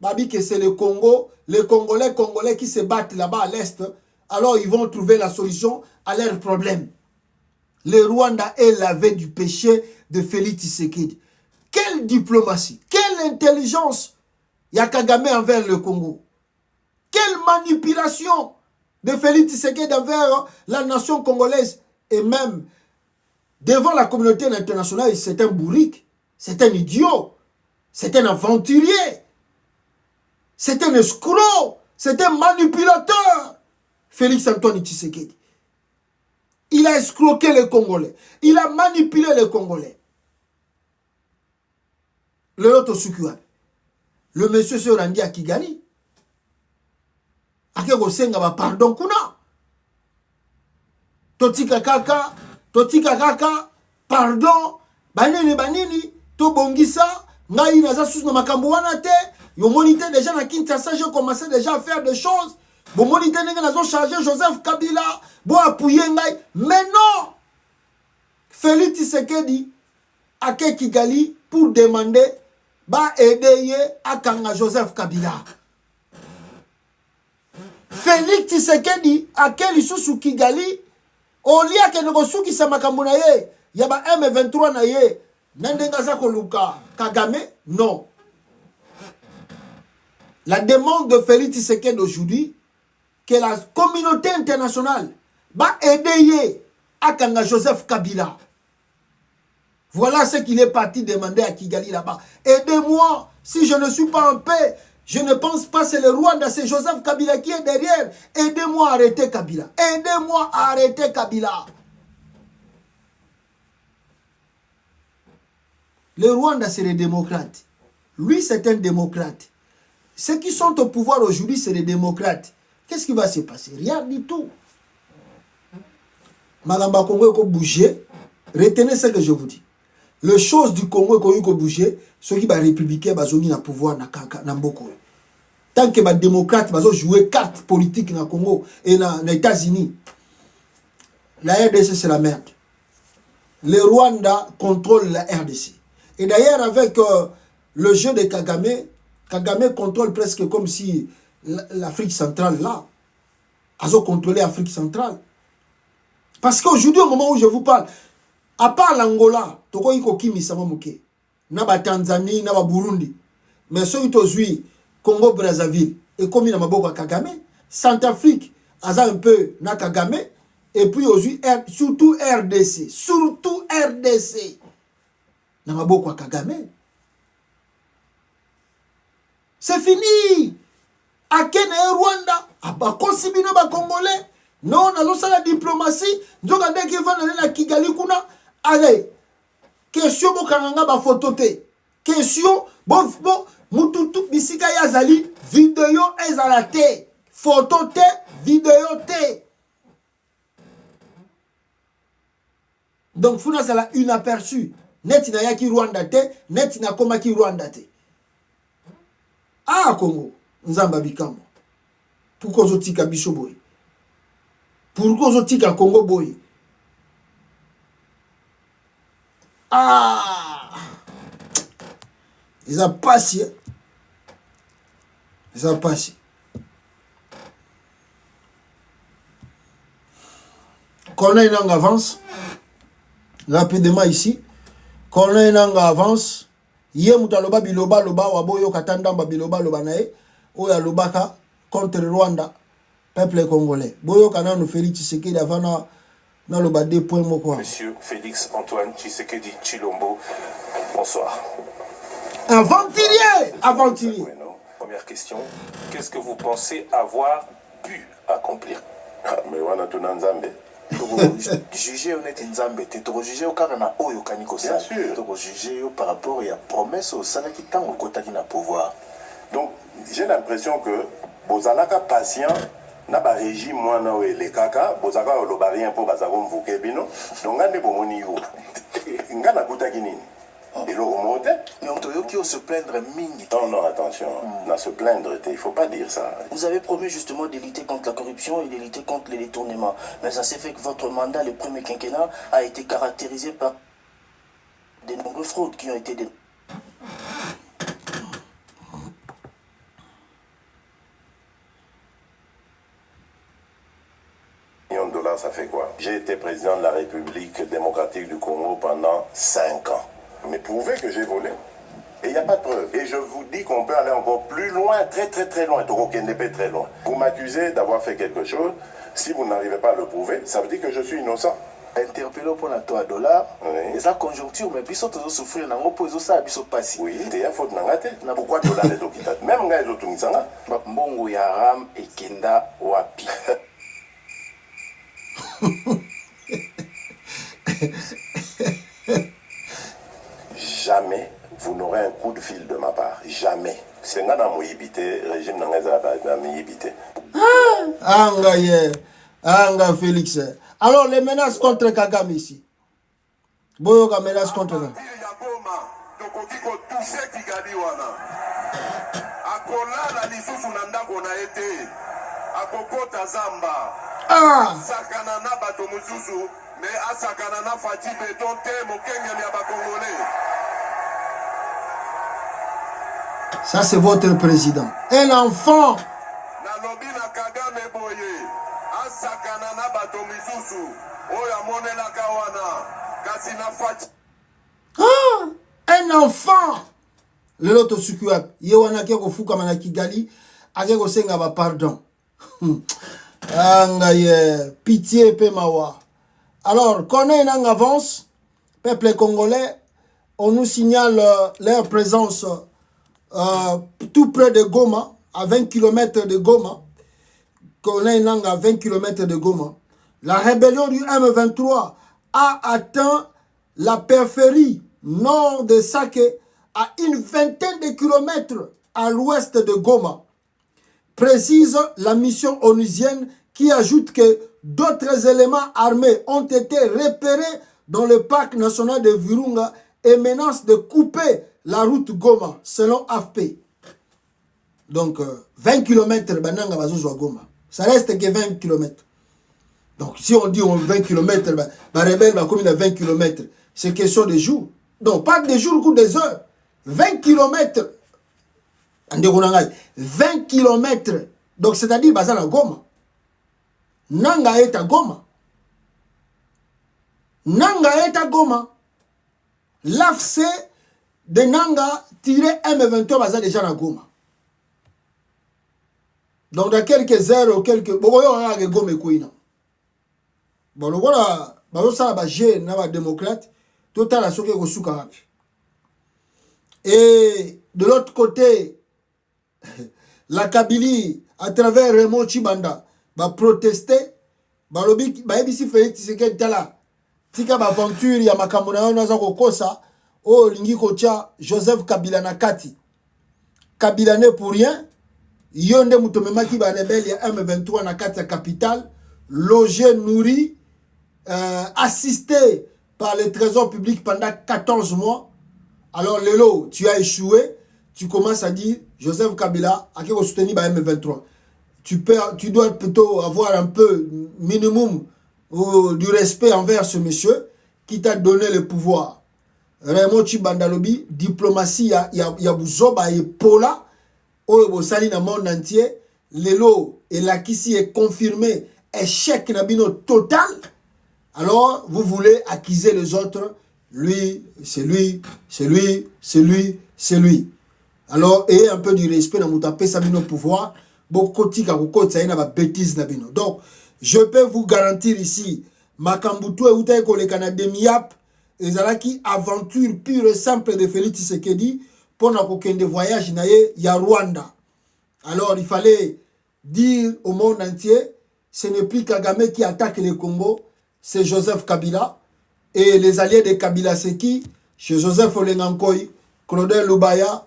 Babi que c'est le Congo, les Congolais qui se battent là-bas à l'Est, alors ils vont trouver la solution à leurs problèmes. Le Rwanda est lavé du péché de Félix Tshisekedi. Quelle diplomatie, quelle intelligence Yakagame envers le Congo. Quelle manipulation de Félix Tshisekedi envers la nation congolaise et même devant la communauté internationale, c'est un bourrique, c'est un idiot, c'est un aventurier. C'est un escroc, c'est un manipulateur. Félix Antoine Tshisekedi. Il a escroqué les Congolais. Il a manipulé les Congolais. Le monsieur se rendit à Kigali. Akego senga ba pardon kuna. Totika kaka, pardon. Banini, to bongisa. Ngai naza sous na makambo wana te. Yo monité déjà na Kinshasa, j'ai commencé déjà à faire des choses. Bon monité n'est pas chargé Joseph Kabila, bon appuyer ngai. Mais non, Félix Tshisekedi a Kigali pour demander ba aider à Kanga Joseph Kabila. Félix Tshisekedi a Kigali Kigali au lieu que nous souki sa makambo na ye, yaba M23 na ye, nandenga za koluka Kagame, non. La demande de Félix Tshisekedi aujourd'hui, que la communauté internationale va aider à Kanga Joseph Kabila. Voilà ce qu'il est parti demander à Kigali là-bas. Aidez-moi, si je ne suis pas en paix, je ne pense pas que c'est le Rwanda, c'est Joseph Kabila qui est derrière. Aidez-moi à arrêter Kabila. Aidez-moi à arrêter Kabila. Le Rwanda, c'est les démocrates. Lui, c'est un démocrate. Ceux qui sont au pouvoir aujourd'hui, c'est les démocrates. Qu'est-ce qui va se passer? Rien du tout. Magamba Congo ko bouger. Retenez ce que je vous dis. Les choses du Congo ko bouger, ceux qui ba républicains bazongi na pouvoir na mboko. Tant que les démocrates vont jouer carte politique dans le Congo et dans les États-Unis, la RDC c'est la merde. Le Rwanda contrôle la RDC. Et d'ailleurs avec le jeu de Kagame, Kagame contrôle presque comme si l'Afrique centrale là, a contrôlé l'Afrique centrale. Parce qu'aujourd'hui au moment où je vous parle, à part l'Angola, toko iko kimi sama muke, na ba Tanzanie, na ba Burundi, mais ceux qui ont Congo Brazzaville et comme il a maboko Kagame, Centrafrique aza un peu na Kagame et puis aujourd'hui surtout RDC na maboko Kagame. C'est fini. Akene Rwanda abakosi bino ba Congolais non nazo sala diplomatie nzoka ndeke vana na Kigali kuna allez question bokanga ba photo te question bon mututu bisika yazali vidéo ezala te photo te vidéo te donc funa sala une aperçu net na yaki Rwanda te net na koma ki Rwanda te ah Congo nzamba bikambo pourquoi ozotika biso boy pourquoi ozotika Congo boy ah ils ont passé qu'on a une langue avance rapidement ici qu'on a une langue avance yé mutaloba biloba loba waboyo katanda biloba loba nae oya lobaka contre Rwanda peuple congolais boyo kana no Félix Tshisekedi avant na loba 2 points moko. Monsieur Félix Antoine Tshisekedi Tshilombo, bonsoir. Aventurier. Bueno, première question, qu'est-ce que vous pensez avoir pu accomplir? Mais wana tuna nzambe juger honnête nzambe te to juger au kana oyo kaniko ça to juger par rapport à promesse au sala ki tango kotaki na pouvoir. Donc j'ai l'impression que bozalaka patient na ba régime mwana o le kaka bozaka o loba rien pour bazako mvuke bino donc ngande bomoni yo ngana kutaki nini et le remonte mais on doit qui se plaindre mingi. Non attention na se plaindre il faut pas dire ça. Vous avez promis justement de lutter contre la corruption et de lutter contre les détournements, mais ça s'est fait que votre mandat le premier quinquennat a été caractérisé par de nombreuses fraudes qui ont été $. Ça fait quoi? J'ai été président de la République démocratique du Congo pendant 5 ans. Mais prouvez que j'ai volé. Et il n'y a pas de preuve. Et je vous dis qu'on peut aller encore plus loin, très loin. Très loin. Vous m'accusez d'avoir fait quelque chose. Si vous n'arrivez pas à le prouver, ça veut dire que je suis innocent. Interpellé pour la $, et la conjoncture, mais puis surtout souffrir dans l'opposition, ça a biso passé. Oui, c'est un faute n'angate. Pourquoi $, les okitat? Même gars, les autres n'sanga. Mbongo yaram et kenda wapi. Jamais vous n'aurez un coup de fil de ma part. Jamais. C'est nga na moyibité, régime na nga moyibité. Anga Félix. Alors les menaces contre Kagame ici. Boyoka menace contre Kagame. Ah. Ça c'est votre président. Un enfant. Ah, un enfant. Le loto sukuap. Yewana keko fuka mana Kigali. Akeko senga ba pardon. Pitié pe mawa. Alors, qu'on ait une avance, peuple congolais, on nous signale leur présence tout près de Goma, à 20 km de Goma. Qu'on ait une langue à 20 km de Goma. La rébellion du M23 a atteint la périphérie nord de Sake à une vingtaine de kilomètres à l'ouest de Goma. Précise la mission onusienne qui ajoute que d'autres éléments armés ont été repérés dans le parc national de Virunga et menacent de couper la route Goma, selon AFP. Donc, 20 km, Bananga Bazouzo Goma. Ça reste que 20 km. Donc, si on dit 20 km, la rebelle va commettre 20 km. C'est question de jours. Donc, pas des jours ou des heures. 20 km. 20 km. Donc, c'est-à-dire, Bazana Goma. Nanga est à Goma. Nanga est à Goma. L'AFC de Nanga tiré M23 Bazana déjà à Goma. Donc, dans quelques heures ou quelques... Bon, on a Goma Kouina. Bon, voilà, ça va gérer na démocrate, total à ce que vous et de l'autre côté, la Kabylie, à travers Raymond Chibanda, va protester, va lobby, va ebisi Félix Tshisekedi tala, tika ba aventure ya makambo na yo naza kokosa, o lingi kocha Joseph Kabila na kati. Kabila ne pour rien, yonde mutomemaki ba rebelle ya M23 na kati ya capitale, logé, nourri, assisté par le trésor public pendant 14 mois. Alors Lelo, tu as échoué, tu commences à dire Joseph Kabila a qui soutenir M23. Tu dois plutôt avoir un peu minimum du respect envers ce monsieur qui t'a donné le pouvoir. Raymond Chibandalobi, diplomatie, il y a Bouzoba et Pola, au sali dans le monde entier. Lelo et la Kissi est confirmé échec nabino total. Alors, vous voulez accuser les autres. Lui, c'est lui, c'est lui, c'est lui, c'est lui. Alors, ayez un peu du respect dans mon tapé, ça vient au pouvoir. Beaucoup de bêtises. Donc, je peux vous garantir ici, Makambutu et Outaï Kolekana de Miap, et Zalaki, aventure pure et simple de Félix Tshisekedi, pour n'avoir voyage, il y a Rwanda. Alors, il fallait dire au monde entier, ce n'est plus Kagame qui attaque le Congo, c'est Joseph Kabila. Et les alliés de Kabila, c'est qui? Chez Joseph Olengankoy, Claudel Lubaya,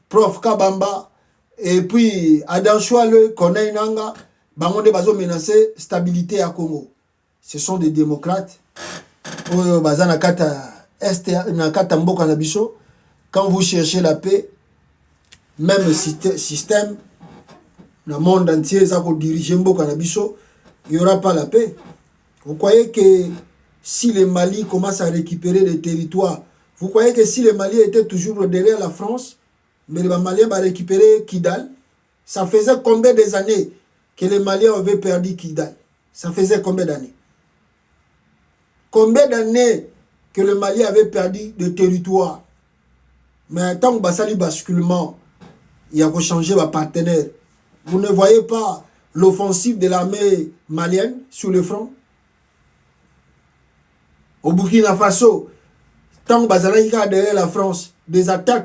Prof Kabamba, et puis Adam Chouale, Corneille Nanga, Bangonde Bazo menacé stabilité à Congo. Ce sont des démocrates. Quand vous cherchez la paix, même système, le monde entier, ça pour diriger Mboka Nabiso, il n'y aura pas la paix. Vous croyez que si le Mali commence à récupérer des territoires, vous croyez que si le Mali était toujours derrière la France, mais les Maliens vont récupérer Kidal, ça faisait combien d'années que les Maliens avaient perdu Kidal? Ça faisait combien d'années? Combien d'années que le Mali avait perdu de territoire? Mais tant que Bassali basculement, il a changé de partenaire. Vous ne voyez pas l'offensive de l'armée malienne sur le front? Au Burkina Faso, tant que Bazalaïka derrière la France, des attaques